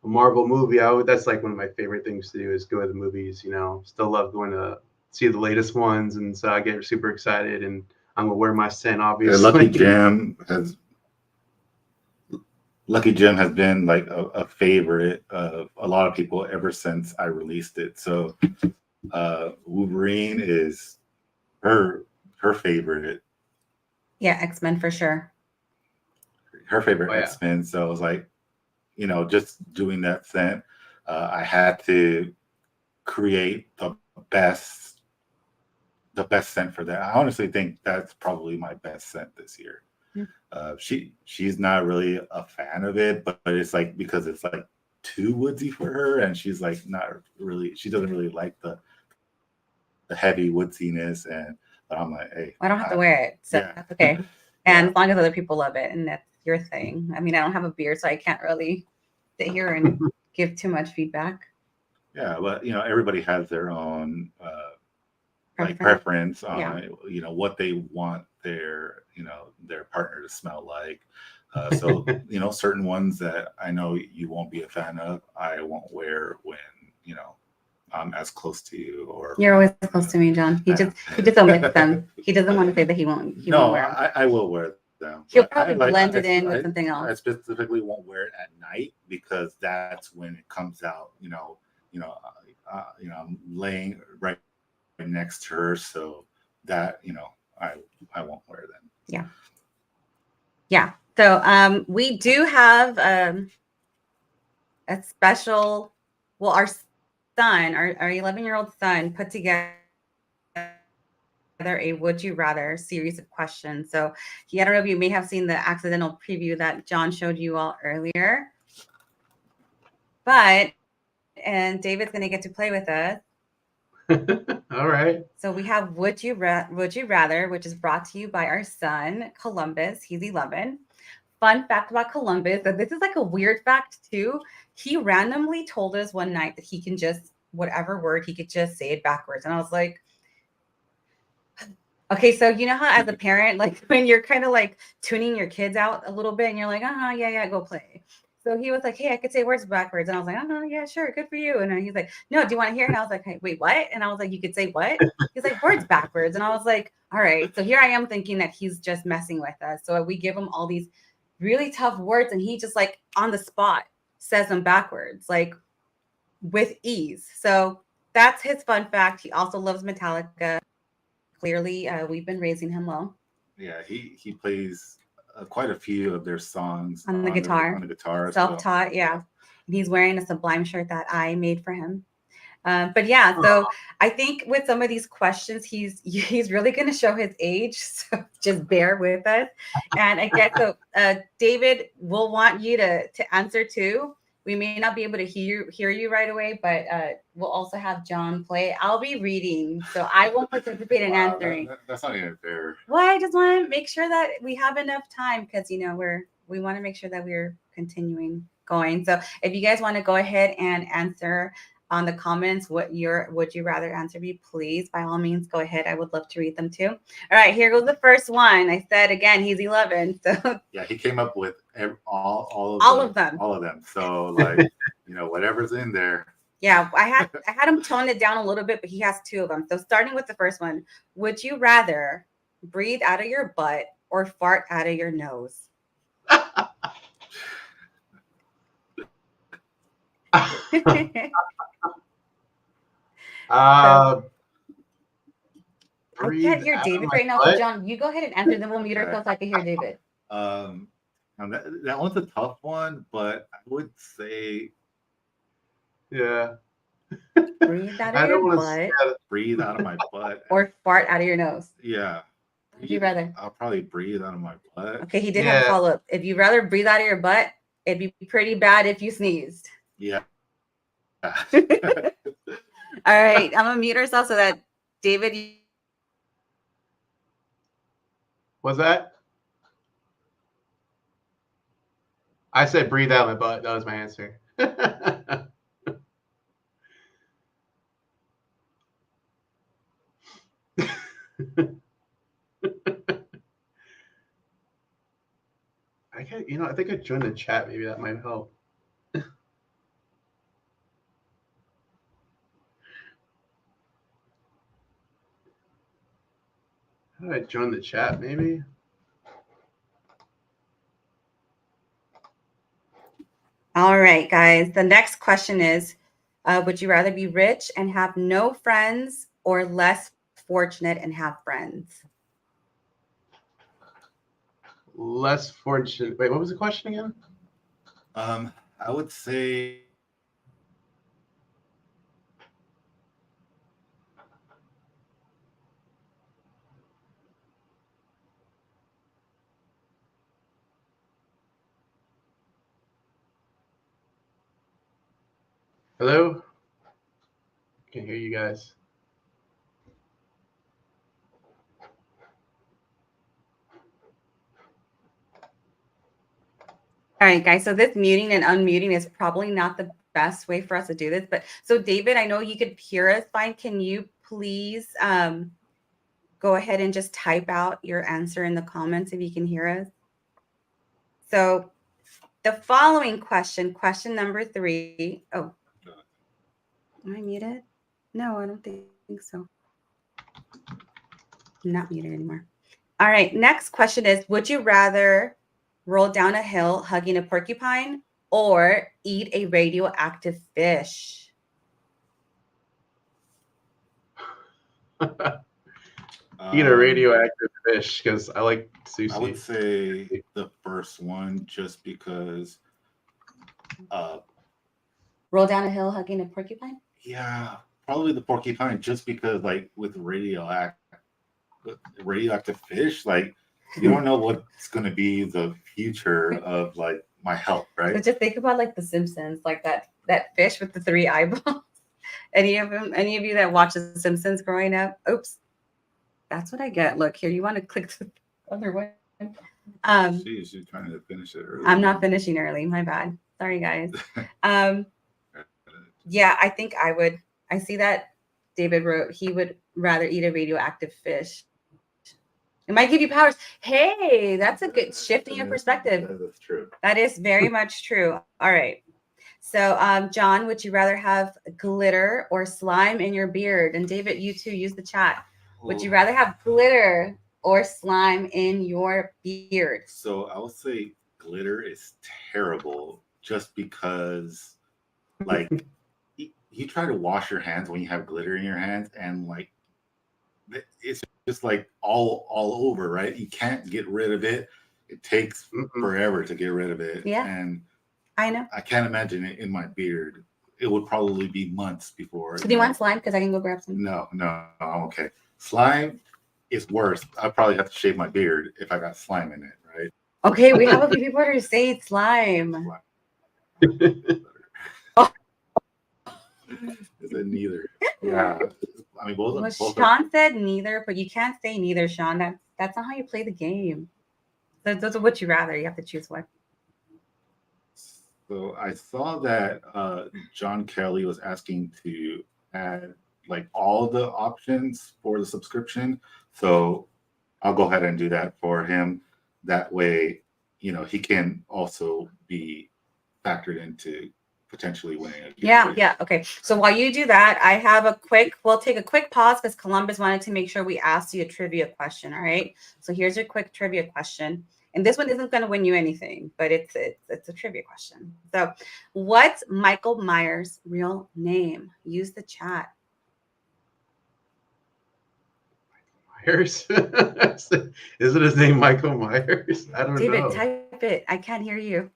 Marvel movie, that's like one of my favorite things to do, is go to the movies. Still love going to see the latest ones, and so I get super excited, and I'm gonna wear my scent, obviously. Lucky Jim has been like a favorite of a lot of people ever since I released it. So Wolverine is her favorite. Yeah, X-Men for sure. Her favorite X-Men. So I was like, just doing that scent, I had to create the best scent for that. I honestly think that's probably my best scent this year. She's not really a fan of it, but it's like because it's like too woodsy for her, and she's like not really. She doesn't really like the heavy woodsiness, and but I'm like, hey, I don't have to wear it, so yeah. that's okay. And as long as other people love it, and that's your thing. I mean, I don't have a beard, so I can't really sit here and give too much feedback. Yeah, but everybody has their own like preference on what they want their partner to smell like. So certain ones that I know you won't be a fan of, I won't wear when I'm as close to you. Or you're always close to me, John. He just omits them. He doesn't want to say that he won't wear them. I will wear them. He'll probably blend it in with something else. I specifically won't wear it at night because that's when it comes out. I'm laying right next to her, so that I won't wear them. Yeah. So we do have a special. Well, our son, our 11-year-old son, put together a would you rather series of questions. So I don't know if you may have seen the accidental preview that John showed you all earlier, and David's going to get to play with us. All right. So we have would you rather, which is brought to you by our son Columbus. He's 11. Fun fact about Columbus, that this is like a weird fact too. He randomly told us one night that he can just, whatever word, he could just say it backwards. And I was like, okay, so you know how as a parent, like when you're kind of like tuning your kids out a little bit and you're like, yeah, go play. So he was like, hey, I could say words backwards. And I was like, yeah, sure, good for you. And then he's like, no, do you want to hear? And I was like, hey, wait, what? And I was like, you could say what? He's like, words backwards. And I was like, all right. So here I am thinking that he's just messing with us. So we give him all these really tough words and he just like on the spot says them backwards, like with ease. So that's his fun fact. He also loves Metallica. Clearly, we've been raising him well. Yeah, he plays quite a few of their songs on the guitar. On the guitar, self-taught. Yeah, and he's wearing a Sublime shirt that I made for him. But yeah, so I think with some of these questions, he's really going to show his age. So just bear with us. And I guess so. David, we'll want you to answer too. We may not be able to hear you right away, but we'll also have John play. I'll be reading, so I won't participate in answering. That's not even fair. Well, I just want to make sure that we have enough time because we want to make sure that we're continuing going. So if you guys want to go ahead and answer on the comments what would you rather answer be, please, by all means, go ahead. I would love to read them too. All right, here goes the first one. I said again, he's 11. So yeah, he came up with all of them. So like, whatever's in there. Yeah, I had him tone it down a little bit, but he has two of them. So starting with the first one, would you rather breathe out of your butt or fart out of your nose? I can't hear David right now. So John, you go ahead and answer, then we'll mute ourselves so I can hear David. That one's a tough one, but I would say, yeah, breathe out of your butt. Breathe out of my butt. Or fart out of your nose. Yeah. Would you rather? I'll probably breathe out of my butt. Okay, he did have a follow-up. If you rather breathe out of your butt, it'd be pretty bad if you sneezed. Yeah. All right, I'm gonna mute ourselves so that David. What's that? I said breathe out my butt. That was my answer. I think I joined the chat. Maybe that might help. How do I join the chat? Maybe. All right, guys. The next question is, would you rather be rich and have no friends or less fortunate and have friends? Less fortunate. Wait, what was the question again? I would say Hello? Can't hear you guys. All right, guys. So this muting and unmuting is probably not the best way for us to do this. But so David, I know you could hear us fine. Can you please go ahead and just type out your answer in the comments if you can hear us? So the following question number 3. Oh, am I muted? No, I don't think so. I'm not muted anymore. All right, next question is, would you rather roll down a hill hugging a porcupine or eat a radioactive fish? Eat a radioactive fish because I like sushi. I would say the first one just because. Roll down a hill hugging a porcupine? Yeah, probably the porcupine just because, like, with radioactive fish, like, you don't know what's going to be the future of, like, my health, right? So just think about, like, The Simpsons, like that fish with the 3 eyeballs. Any of you that watch The Simpsons growing up? Oops. That's what I get. Look, here, you want to click the other one. She's trying to finish it early. I'm not finishing early. My bad. Sorry, guys. Yeah, I think I would. I see that David wrote he would rather eat a radioactive fish. It might give you powers. Hey, that's a good shift in your perspective. That's true. That is very much true. All right. So, John, would you rather have glitter or slime in your beard? And David, you too, use the chat. Would you rather have glitter or slime in your beard? So I would say glitter is terrible just because, like, you try to wash your hands when you have glitter in your hands, and, like, it's just like all over, right? You can't get rid of it. It takes forever to get rid of it. Yeah. And I know. I can't imagine it in my beard. It would probably be months before. So do you want slime? Because I can go grab some. No, I'm okay. Slime is worse. I'd probably have to shave my beard if I got slime in it, right? Okay, we have a few people who say it's slime. Oh. Is it neither? Yeah. I mean, both Sean said neither, but you can't say neither, Sean. That's not how you play the game. Those are what you rather. You have to choose one. So I saw that John Kelly was asking to add, like, all the options for the subscription. So I'll go ahead and do that for him. That way, he can also be factored into potentially winning. Yeah. Okay. So while you do that, we'll take a quick pause because Columbus wanted to make sure we asked you a trivia question. All right. So here's your quick trivia question. And this one isn't going to win you anything, but it's a trivia question. So what's Michael Myers' real name? Use the chat. Myers? Isn't his name Michael Myers? I don't know. David, type it. I can't hear you.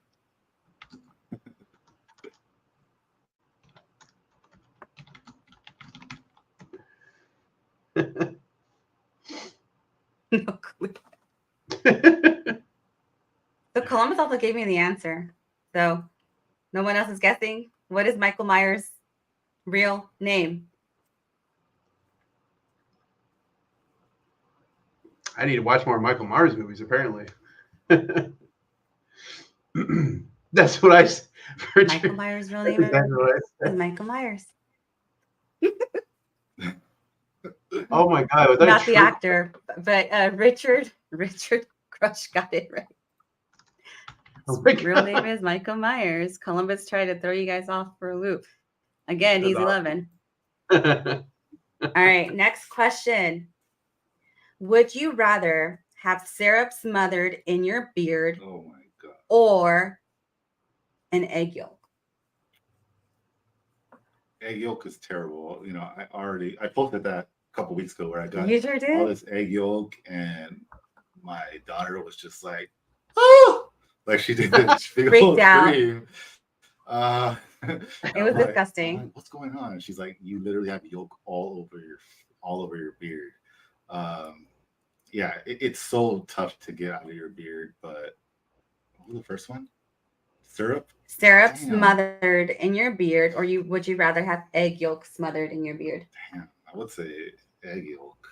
No clue. So Columbus also gave me the answer. So no one else is guessing. What is Michael Myers' real name? I need to watch more Michael Myers movies, apparently. That's what I said. Michael Myers' real name is Michael Myers. Oh my God! Was that not the actor, but Richard Crush got it right. Oh my real name is Michael Myers. Columbus tried to throw you guys off for a loop. Again, he's 11. All right, next question. Would you rather have syrup smothered in your beard oh my God, or an egg yolk? Egg yolk is terrible. I posted that a couple weeks ago where I got You sure did? all this egg yolk, and my daughter was just like, oh, like she did this big old scream. It was disgusting. Like, what's going on? And she's like, you literally have yolk all over your beard. It's so tough to get out of your beard. But what was the first one? Syrup? Syrup Damn. smothered in your beard, or would you rather have egg yolk smothered in your beard? Damn, I would say egg yolk.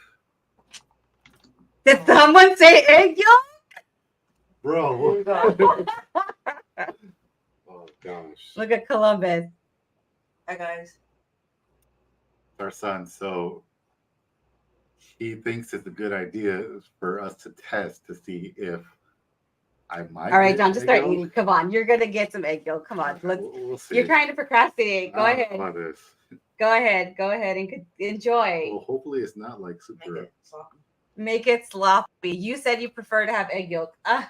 Did someone say egg yolk? Bro. Oh gosh. Look at Columbus. Hi guys. Our son, so he thinks it's a good idea for us to test to see if I might. All right, get John, just egg start yolk. eating. Come on, you're gonna get some egg yolk. Come on, let's. We'll see. You're trying to procrastinate. Go I don't know ahead. about this. Go ahead. Go ahead and enjoy. Well, hopefully it's not like Make super. it sloppy. Make it sloppy. You said you prefer to have egg yolk. Oh.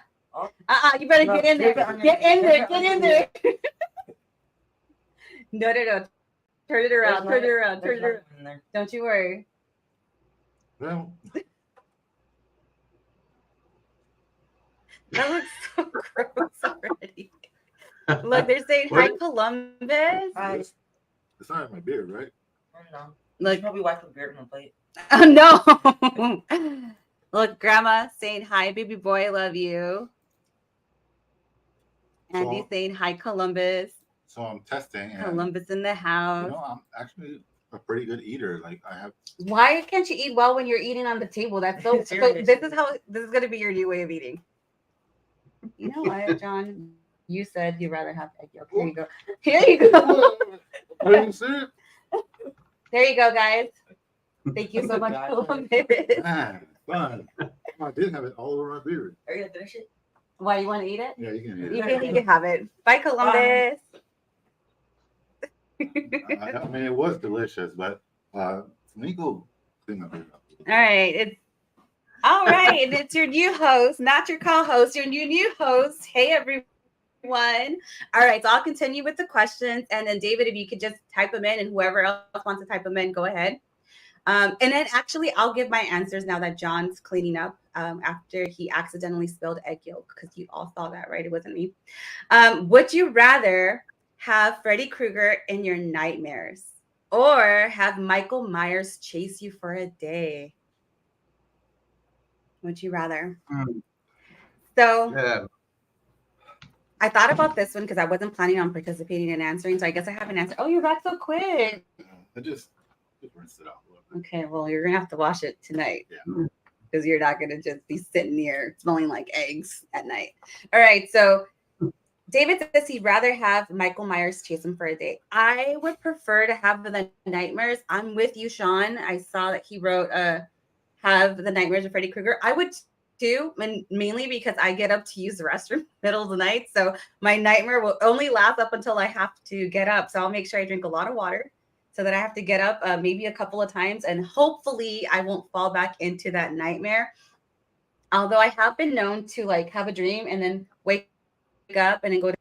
You better No, get in there. dip it on your- Get in there. dip it Get on in your- there. No. Turn it around. Turn it around. Turn There's it around. nothing in there. Don't you worry. Well, That looks so gross already. Look, they're saying hi, Columbus. Hi. it's not in my beard, right? I don't know. Look, Probably wipe the beard on the plate. oh no. Look, Grandma saying hi, baby boy, I love you. Andy So- saying hi, Columbus. So I'm testing, and Columbus in the you house. know, I'm actually a pretty good eater. Like I have. Why can't you eat well when you're eating on the table? That's so. So Serious. this is going to be your new way of eating. You know what, John? You said you'd rather have egg yolk. Here you go. Here you go. Are you serious? There you go, guys. Thank you so much, God. Columbus. Man, fun. I did have it all over my beard. Are you gonna finish it? Why you want to eat it? Yeah, you can eat You it. can have it. Bye, Columbus. I mean, it was delicious, but let me go clean my beard up. All right. All right. And it's your new host, not your co-host, your new host. Hey, everyone. All right. So I'll continue with the questions. And then, David, if you could just type them in, and whoever else wants to type them in, go ahead. And then actually, I'll give my answers now that John's cleaning up after he accidentally spilled egg yolk, because you all saw that, right? It wasn't me. Would you rather have Freddy Krueger in your nightmares or have Michael Myers chase you for a day? Would you rather? So Yeah. I thought about this one because I wasn't planning on participating and answering. So I guess I have an answer. Oh, you're back so quick. I just rinsed it out a little bit. Okay, well, you're going to have to wash it tonight. Yeah. Because you're not going to just be sitting here smelling like eggs at night. All right. So David says he'd rather have Michael Myers chase him for a day. I would prefer to have the nightmares. I'm with you, Sean. I saw that he wrote have the nightmares of Freddy Krueger. I would too, and mainly because I get up to use the restroom middle of the night. So my nightmare will only last up until I have to get up. So I'll make sure I drink a lot of water so that I have to get up maybe a couple of times, and hopefully I won't fall back into that nightmare. Although I have been known to like have a dream and then wake up and then go to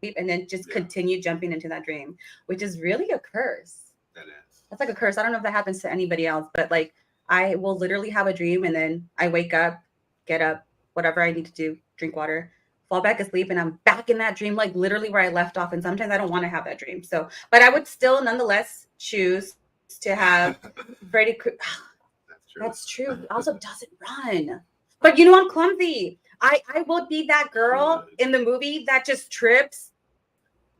sleep and then just continue jumping into that dream, which is really a curse. That is. That's like a curse. I don't know if that happens to anybody else, but like I will literally have a dream and then I wake up, get up, whatever I need to do, drink water, fall back asleep, and I'm back in that dream, like literally where I left off. And sometimes I don't want to have that dream. So, but I would still nonetheless choose to have Freddy Krueger. That's true. That's true. He also doesn't run. But you know, I'm clumsy. I will be that girl in the movie that just trips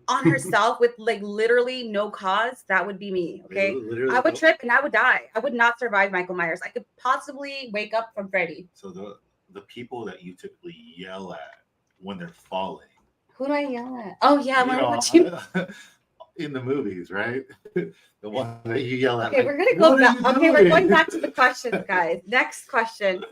on herself with like literally no cause. That would be me. Okay. Literally, I would trip and I would die. I would not survive Michael Myers. I could possibly wake up from Freddy. So the people that you typically yell at when they're falling. Who do I yell at? Oh yeah, you when know, we're watching. in the movies, right? The one that you yell at. Okay, like, we're gonna go "What are back. you Okay, we're doing?" going back to the questions, guys. Next question.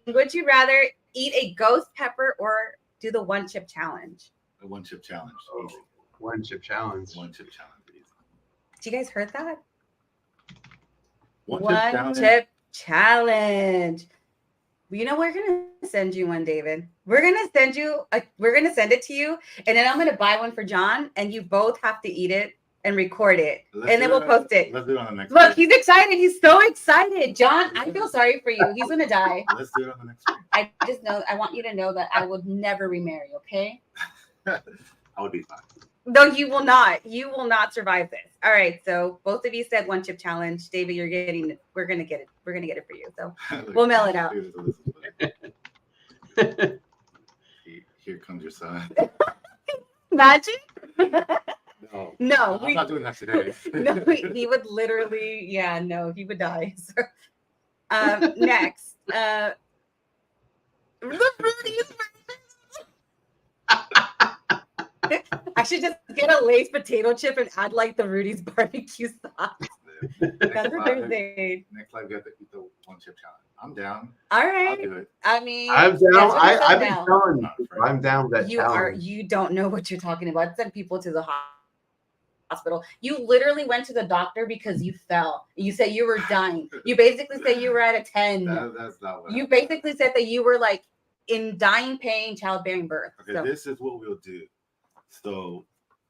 Would you rather eat a ghost pepper or do the one chip challenge? A one chip challenge. Easy. One chip challenge. One chip challenge. Easy. Do you guys heard that? One chip challenge. You know, we're gonna send you one, David. We're gonna send it to you, and then I'm gonna buy one for John, and you both have to eat it and record it, and then we'll post it. Let's do it on the next. Look, one. he's excited. He's so excited. John, I feel sorry for you. He's gonna die. Let's do it on the next one. I just know. I want you to know that I would never remarry. Okay? I would be fine. No, you will not. You will not survive this. All right. So both of you said one chip challenge. David, you're getting it. We're gonna get it. We're gonna get it for you. So Like, we'll mail it out. Here comes your son. Magic? No, No, I'm not doing that today. No, he would literally, yeah, no, he would die. So, next, the Rudy's. I should just get a Lay's potato chip and add like the Rudy's barbecue sauce. That's what they're saying. Next live, we have to eat the one chip challenge. I'm down. All I'll right. do it. I mean, I'm down. that's what it says I've been now. telling you, I'm down with that You challenge. you don't know what you're talking about. Send people to the hospital. You literally went to the doctor because you fell. You said you were dying. You basically said you were at a 10. That's not what You basically said that you were like in dying pain, childbearing birth. Okay, So, this is what we'll do. So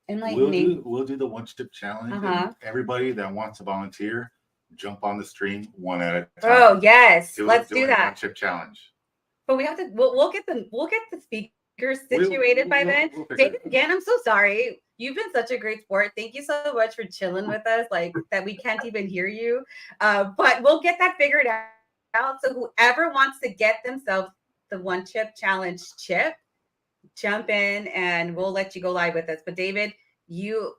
and like we'll do the one chip challenge. Uh-huh. And everybody that wants to volunteer, jump on the stream one at a time. oh yes, let's do One that. chip challenge. But we have to. We'll get the speakers situated by then. We'll figure David, it out. again, I'm so sorry. You've been such a great sport. Thank you so much for chilling with us. Like that, we can't even hear you. But we'll get that figured out. So whoever wants to get themselves the one chip challenge chip, jump in and we'll let you go live with us. But David, you're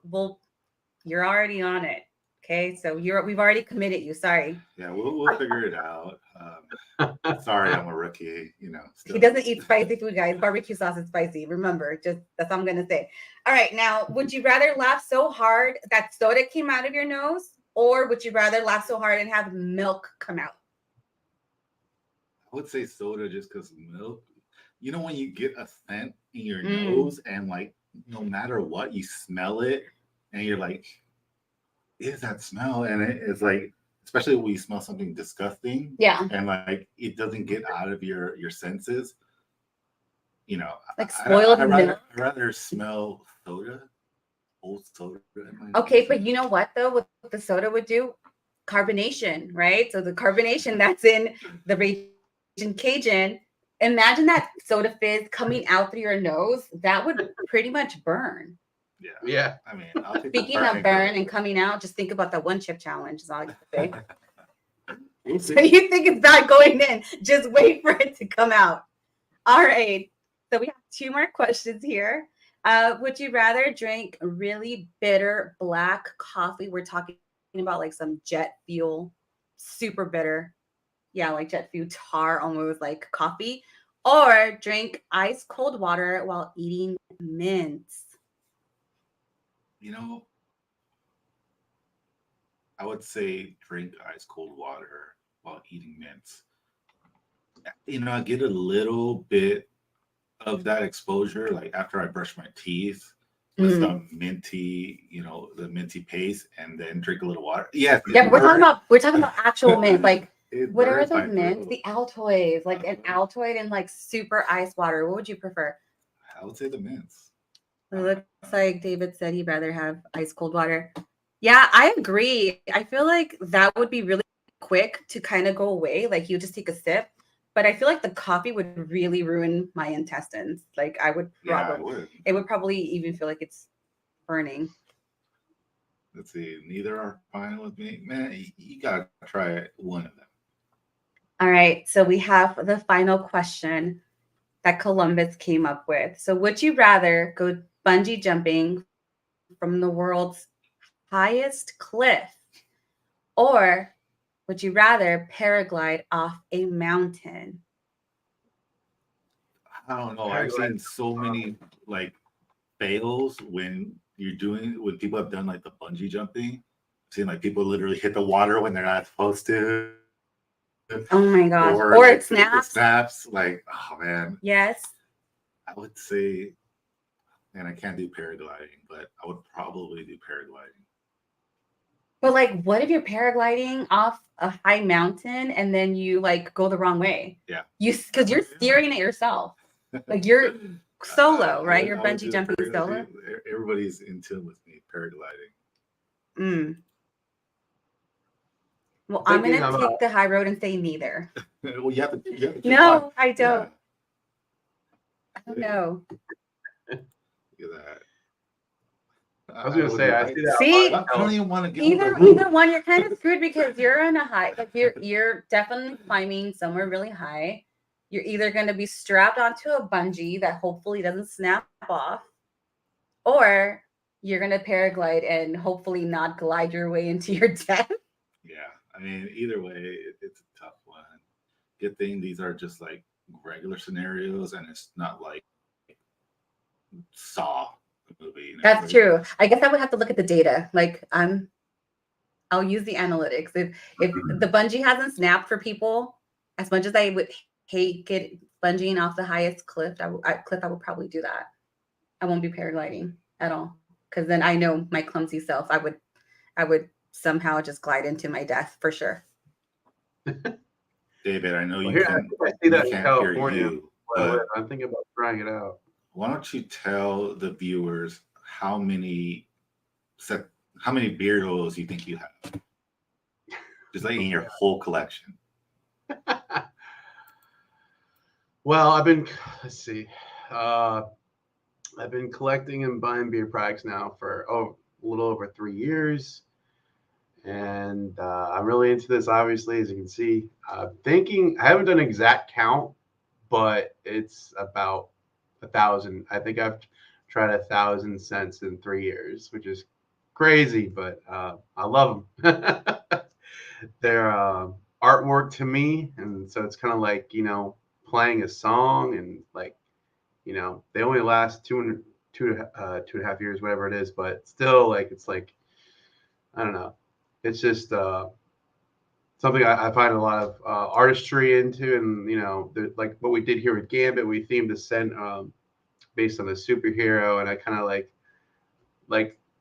already on it. Okay, so we've already committed you. Sorry. Yeah, we'll figure it out. Sorry, I'm a rookie. You know, He doesn't eat spicy food, guys. Barbecue sauce is spicy. Remember, just that's all I'm gonna say. All right, now, would you rather laugh so hard that soda came out of your nose, or would you rather laugh so hard and have milk come out? I would say soda just because milk. You know, when you get a scent in your Mm. nose and like no matter what, you smell it and you're like, is that smell? And it's like, especially when you smell something disgusting Yeah, and like it doesn't get out of your senses. You know, like spoiled I'd milk. rather smell soda, old soda. in my Okay, nose. but you know what though? What the soda would do? Carbonation, right? So the carbonation that's in the Raging Cajun. Imagine that soda fizz coming out through your nose. That would pretty much burn. Yeah. Yeah. I mean, I'll take the Speaking of burning burn though. and coming out, just think about that one chip challenge. Is all I can say. We'll So see. you think it's not going in? Just wait for it to come out. All right. So we have 2 more questions here. Would you rather drink really bitter black coffee? We're talking about like some jet fuel, super bitter. Yeah, like jet fuel tar, almost like coffee, or drink ice cold water while eating mints. You know, I would say drink ice cold water while eating mints. You know, I get a little bit of that exposure, like after I brush my teeth with some minty, you know, the minty paste, and then drink a little water. Yes, Yeah, we're talking about actual mint, like it what are burns my those mints? throat. The Altoids, like an Altoid and like super ice water. What would you prefer? I would say the mints. It looks like David said he'd rather have ice cold water. Yeah, I agree. I feel like that would be really quick to kind of go away. Like you just take a sip. But I feel like the coffee would really ruin my intestines. Like I would Yeah, I probably, would. it would probably even feel like it's burning. Let's see. Neither are fine with me. Man, you gotta try one of them. All right. So we have the final question that Columbus came up with. So would you rather go bungee jumping from the world's highest cliff, or would you rather paraglide off a mountain? I don't know. I've seen so many like fails when people have done like the bungee jumping. I've seen like people literally hit the water when they're not supposed to. Oh my gosh. Or like, it snaps. Snaps. Like, oh man. Yes. I would say, and I can't do paragliding, but I would probably do paragliding. But like, what if you're paragliding off a high mountain and then you like go the wrong way? Yeah. Because you're steering it yourself. Like you're solo, I right? would- You're I would bungee do jumping solo. Everybody's in tune with me paragliding. Mm. Well, I'm I'm thinking gonna about- take the high road and say neither. Well, you have to. choose No, one. I don't. Yeah, I don't know. look at that. I was gonna say, I see that. See, a lot. I don't even want to get either one, you're kind of screwed because you're on a high. Like you're definitely climbing somewhere really high. you're either going to be strapped onto a bungee that hopefully doesn't snap off, or you're going to paraglide and hopefully not glide your way into your death. Yeah, I mean, either way, it's a tough one. Good thing these are just like regular scenarios, and it's not like Saw the movie. You know, That's true. I guess I would have to look at the data. Like I'll use the analytics. If the bungee hasn't snapped for people, as much as I would hate bungeeing off the highest cliff, I would probably do that. I won't be paragliding at all, because then I know my clumsy self. I would somehow just glide into my death for sure. David, I know Well, you here, can. I see that in Can't hear California. you, but I'm thinking about trying it out. why don't you tell the viewers how many beard oils you think you have? Just like in your whole collection. Well, let's see. I've been collecting and buying beard products now for a little over 3 years. And I'm really into this, obviously, as you can see. I haven't done an exact count, but it's about 1,000. I think I've tried 1,000 scents in 3 years, which is crazy, but I love them. They're artwork to me, and so it's kind of like, playing a song, and like, they only last two and a half years, whatever it is, but still, like, it's like, I don't know, it's just something I find a lot of artistry into, and like what we did here with Gambit, we themed the scent based on a superhero, and I kind of like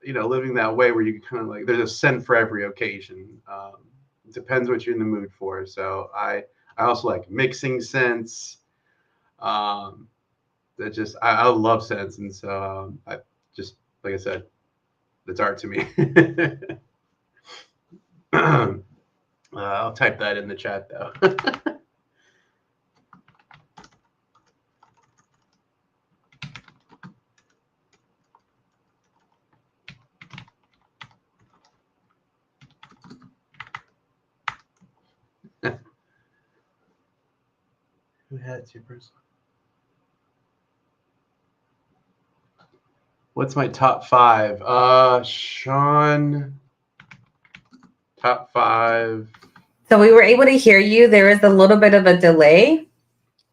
living that way, where you kind of like, there's a scent for every occasion. It depends what you're in the mood for. So I also like mixing scents. I love scents, and so I just, like I said, it's art to me. I'll type that in the chat though. Who had supers? What's my top 5? Sean, top 5. So we were able to hear you. There is a little bit of a delay,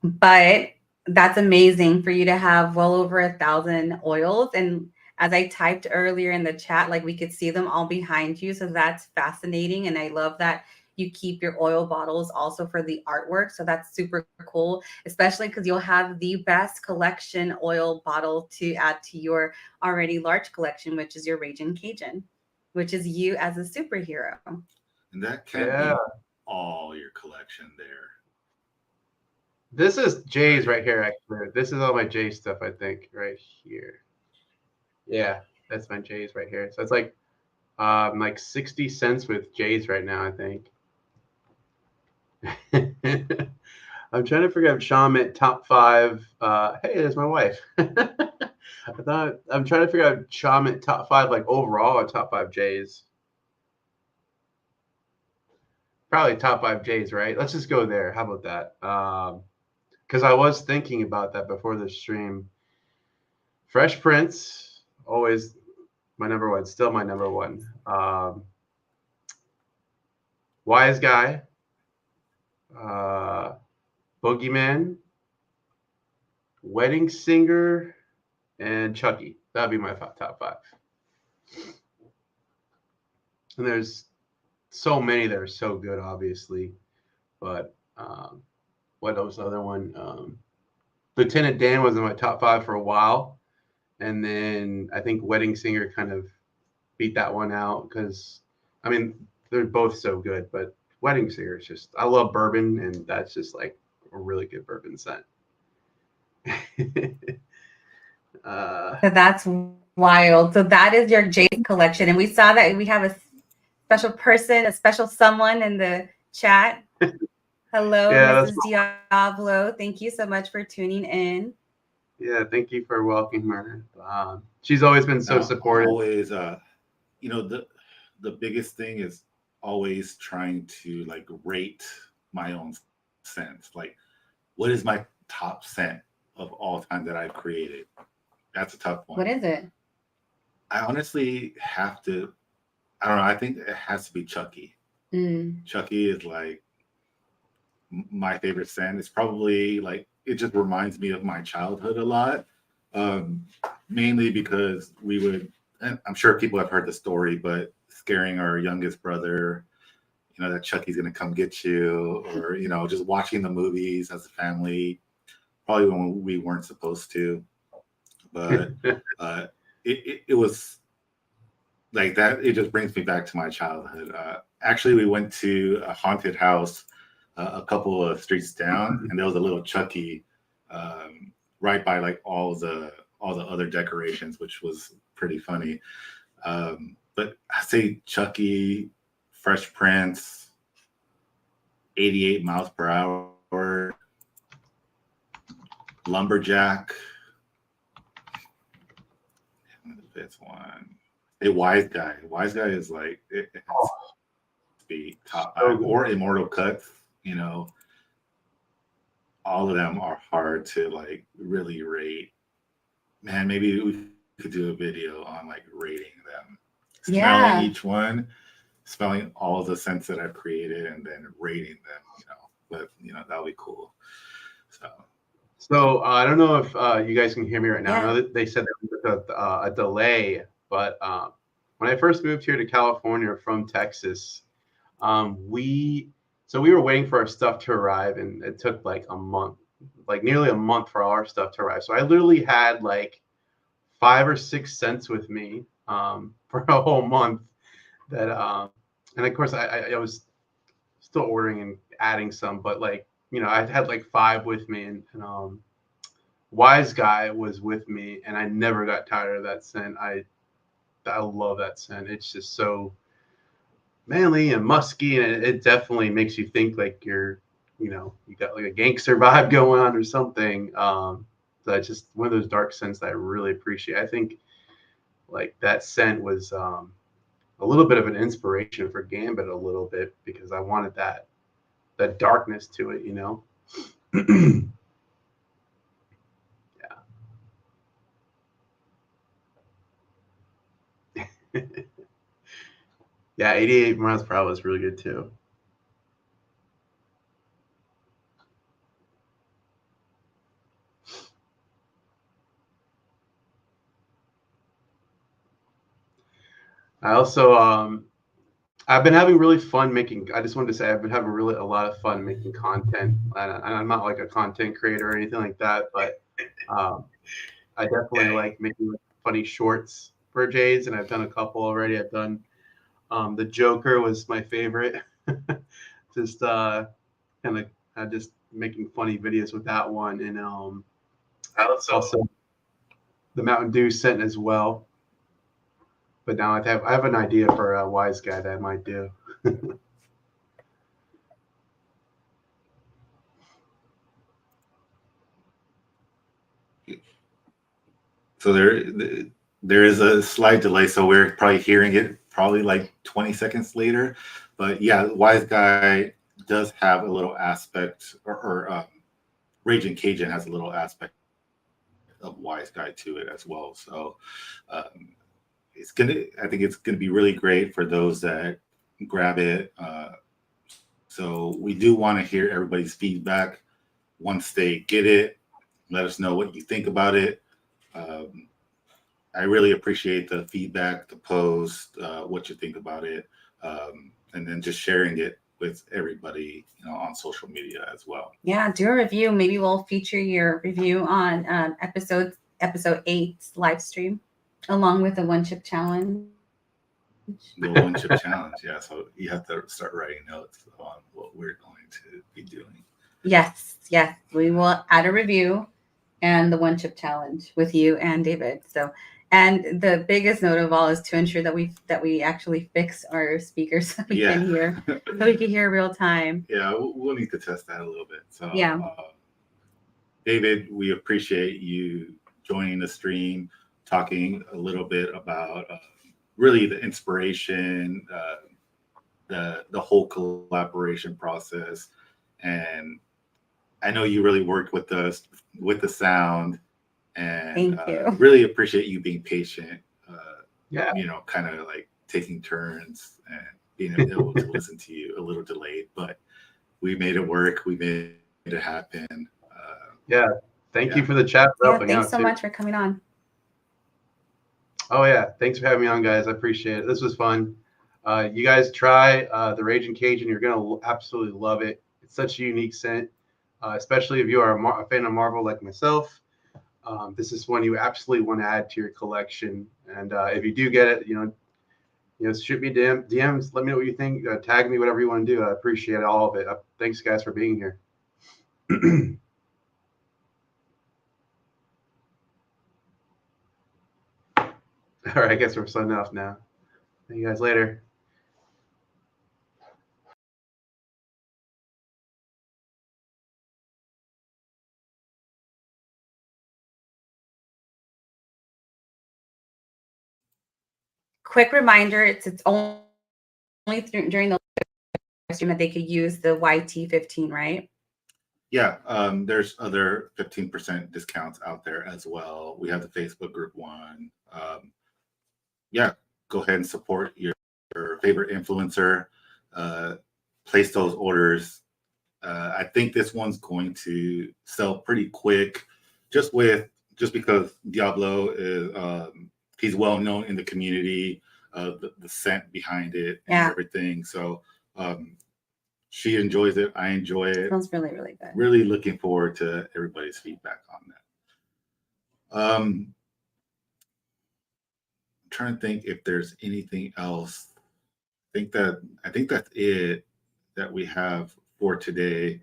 but that's amazing for you to have well over 1,000 oils. And as I typed earlier in the chat, like, we could see them all behind you. So that's fascinating. And I love that you keep your oil bottles also for the artwork. So that's super cool, especially because you'll have the best collection oil bottle to add to your already large collection, which is your Raging Cajun, which is you as a superhero. And that can't be all your collection there. This is Jay's right here, actually. This is all my Jay stuff, I think, right here. Yeah, that's my J's right here. So it's like 60 cents with J's right now, I think. I'm trying to figure out Sean meant top 5. Hey, there's my wife. I'm trying to figure out Sean meant top 5, like overall, or top 5 J's. Probably top 5 J's, right? Let's just go there. How about that? Because I was thinking about that before the stream. Fresh Prince, always my number one, still my number one. Wise Guy, Boogeyman, Wedding Singer, and Chucky. That'd be my top 5. And there's so many that are so good, obviously. But what was the other one? Lieutenant Dan was in my top 5 for a while. And then I think Wedding Singer kind of beat that one out, because, I mean, they're both so good. But Wedding Singer is just, I love bourbon, and that's just like a really good bourbon scent. So that's wild. So that is your Jade collection. And we saw that we have a special person, a special someone in the chat. Hello, Yeah, Mrs. Diablo. Thank you so much for tuning in. Yeah, thank you for welcoming her. She's always been so supportive. Always, the biggest thing is always trying to like rate my own scents. Like, what is my top scent of all time that I've created? That's a tough one. What is it? I honestly have to, I don't know. I think it has to be Chucky. Chucky is like my favorite scent. It's probably like, it just reminds me of my childhood a lot. Mainly because we would, and I'm sure people have heard the story, but scaring our youngest brother, that Chucky's going to come get you, or, just watching the movies as a family, probably when we weren't supposed to. But it was like that. It just brings me back to my childhood. Actually, we went to a haunted house a couple of streets down, and there was a little Chucky right by like all the other decorations, which was pretty funny. But I say Chucky, Fresh Prince, 88 miles per hour, Lumberjack. The fifth one, a Wise Guy. Wise Guy is like it has to be top five, or Immortal Cuts. All of them are hard to like really rate. Man, maybe we could do a video on like rating them, smelling each one, smelling all the scents that I've created, and then rating them. But that'll be cool. So I don't know if you guys can hear me right now. I know that they said there was a delay, but when I first moved here to California from Texas, we were waiting for our stuff to arrive, and it took like a month, like nearly a month for all our stuff to arrive. So I literally had like 5 or 6 scents with me for a whole month. That and of course I was still ordering and adding some, but like I had like 5 with me, and Wise Guy was with me, and I never got tired of that scent. I love that scent. It's just so manly and musky, and it definitely makes you think like you got like a gangster vibe going on or something. So it's just one of those dark scents that I really appreciate. I think like that scent was a little bit of an inspiration for Gambit a little bit, because I wanted that darkness to it, Yeah, 88 miles per hour is really good too. I also I've been having really fun making. I just wanted to say I've been having a lot of fun making content, and I'm not like a content creator or anything like that, but I definitely like making funny shorts for Jays, and I've done a couple already. I've done the Joker was my favorite. Just kind of just making funny videos with that one, and also the Mountain Dew scent as well. But now I have an idea for a Wise Guy that I might do. So there is a slight delay, so we're probably hearing it probably like 20 seconds later. But yeah, Wise Guy does have a little aspect, or Raging Cajun has a little aspect of Wise Guy to it as well. So I think it's gonna be really great for those that grab it. So we do want to hear everybody's feedback once they get it. Let us know what you think about it. I really appreciate the feedback, the post, what you think about it, and then just sharing it with everybody, on social media as well. Yeah, do a review. Maybe we'll feature your review on episode 8's live stream, along with the 1-chip challenge. The 1-chip challenge, yeah. So you have to start writing notes on what we're going to be doing. Yes, we will add a review and the 1-chip challenge with you and David. So, and the biggest note of all is to ensure that we actually fix our speakers so we can hear, real time. Yeah, we'll need to test that a little bit. So yeah, David, we appreciate you joining the stream, talking a little bit about really the inspiration, the whole collaboration process, and I know you really worked with the sound, and Thank you. really appreciate you being patient. Yeah. You know, kind of like taking turns and being able to listen to you a little delayed, but we made it work. We made it happen. Yeah. Thank you Yeah. for the chat for Yeah, helping thanks out so too. much for coming on. Oh yeah, thanks for having me on, guys. I appreciate it. This was fun. You guys try the Raging Cajun. You're gonna absolutely love it. It's such a unique scent, especially if you are a fan of Marvel like myself. This is one you absolutely want to add to your collection. And if you do get it, shoot me DMs. Let me know what you think. Tag me, whatever you want to do. I appreciate all of it. Thanks, guys, for being here. All right, I guess we're signing off now. See you guys later. Quick reminder, it's only during the live stream that they could use the YT15, right? Yeah, there's other 15% discounts out there as well. We have the Facebook group one. Yeah, go ahead and support your favorite influencer. Place those orders. I think this one's going to sell pretty quick, just because Diablo is he's well known in the community, the scent behind it and everything. So she enjoys it. I enjoy it. Smells really, really good. Really looking forward to everybody's feedback on that. I'm trying to think if there's anything else. I think that's it that we have for today.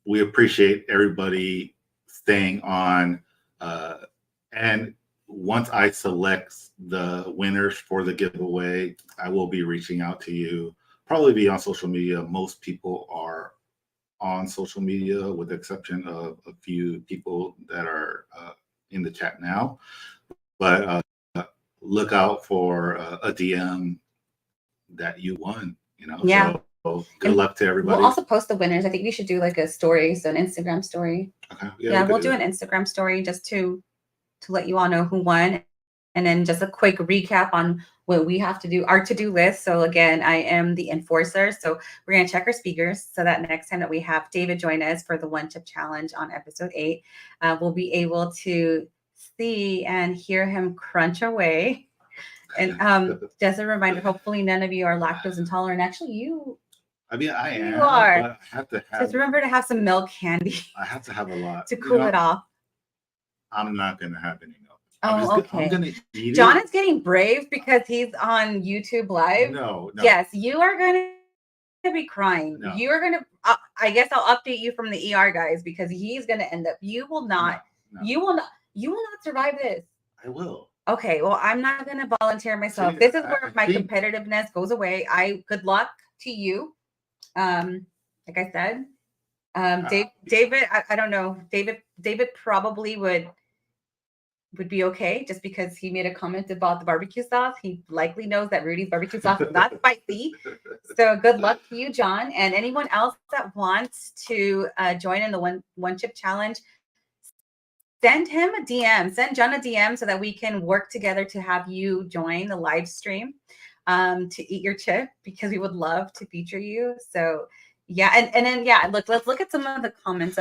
We appreciate everybody staying on. And once I select the winners for the giveaway, I will be reaching out to you. Probably be on social media. Most people are on social media, with the exception of a few people that are in the chat now. But look out for a DM that you won. Yeah. So good luck to everybody. We'll also post the winners. I think we should do like a story, so an Instagram story. Okay. Yeah, we'll do an Instagram story just to let you all know who won. And then just a quick recap on what we have to do, our to-do list. So again, I am the enforcer. So we're going to check our speakers so that next time that we have David join us for the One Chip Challenge on episode 8, we'll be able to see and hear him crunch away. And just a reminder, hopefully none of you are lactose intolerant. Actually, I mean, I am. You are. But I have to have. Just remember to have some milk handy. I have to have a lot to cool it off. I'm not going to have any milk. Okay. I'm going to eat John it. is getting brave because he's on YouTube Live. No. Yes, you are going to be crying. No. You are going to, I guess I'll update you from the ER, guys, because he's going to end up, you will not survive this. I will. Okay, well, I'm not going to volunteer myself. This is where my competitiveness goes away. Good luck to you. Like I said, David, I don't know. David probably would be okay just because he made a comment about the barbecue sauce. He likely knows that Rudy's barbecue sauce is not spicy. So good luck to you, John. And anyone else that wants to join in the one chip challenge, send him a DM. Send John a DM so that we can work together to have you join the live stream to eat your chip, because we would love to feature you. So yeah, and then let's look at some of the comments.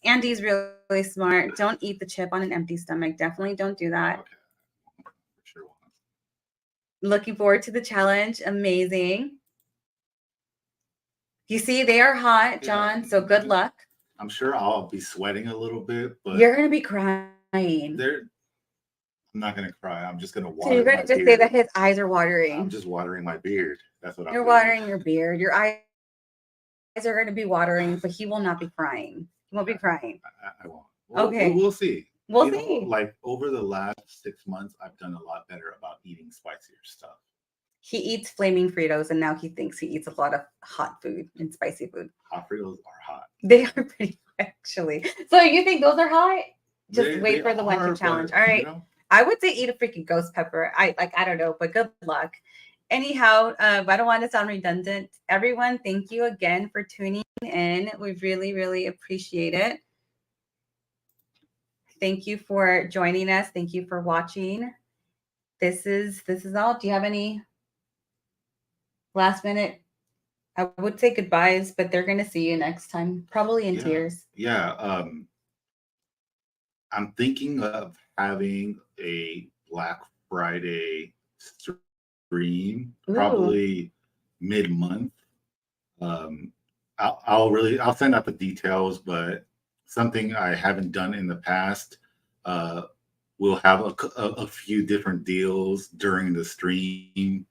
Andy's really smart. Don't eat the chip on an empty stomach. Definitely don't do that. Okay. Sure. Looking forward to the challenge. Amazing. You see, they are hot, John. So good luck. I'm sure I'll be sweating a little bit, but you're gonna be crying. I'm not gonna cry. I'm just gonna water. So you're gonna just say that his eyes are watering. I'm just watering my beard. That's what you're watering your beard. Your eyes are gonna be watering, but he will not be crying. He won't be crying. I won't. Okay. We'll see. We'll see. Like over the last 6 months, I've done a lot better about eating spicier stuff. He eats flaming Fritos, and now he thinks he eats a lot of hot food and spicy food. Hot Fritos are hot. They are pretty, actually. So you think those are hot? Just wait for the one chip challenge. All right. I would say eat a freaking ghost pepper. I don't know, but good luck. anyhow, I don't want to sound redundant. Everyone, thank you again for tuning in. We really, really appreciate it. Thank you for joining us. Thank you for watching. This is all. Do you have any last minute? I would say goodbyes, but they're going to see you next time, probably in tears. Yeah. I'm thinking of having a Black Friday stream, probably mid-month. I'll send out the details, but something I haven't done in the past. We'll have a few different deals during the stream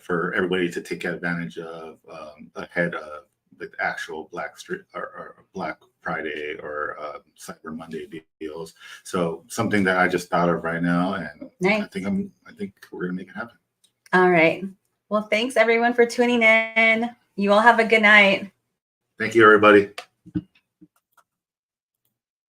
for everybody to take advantage of ahead of the actual or Black Friday or Cyber Monday deals. So something that I just thought of right now, and nice. I think we're gonna make it happen. All right. Well, thanks everyone for tuning in. You all have a good night. Thank you, everybody.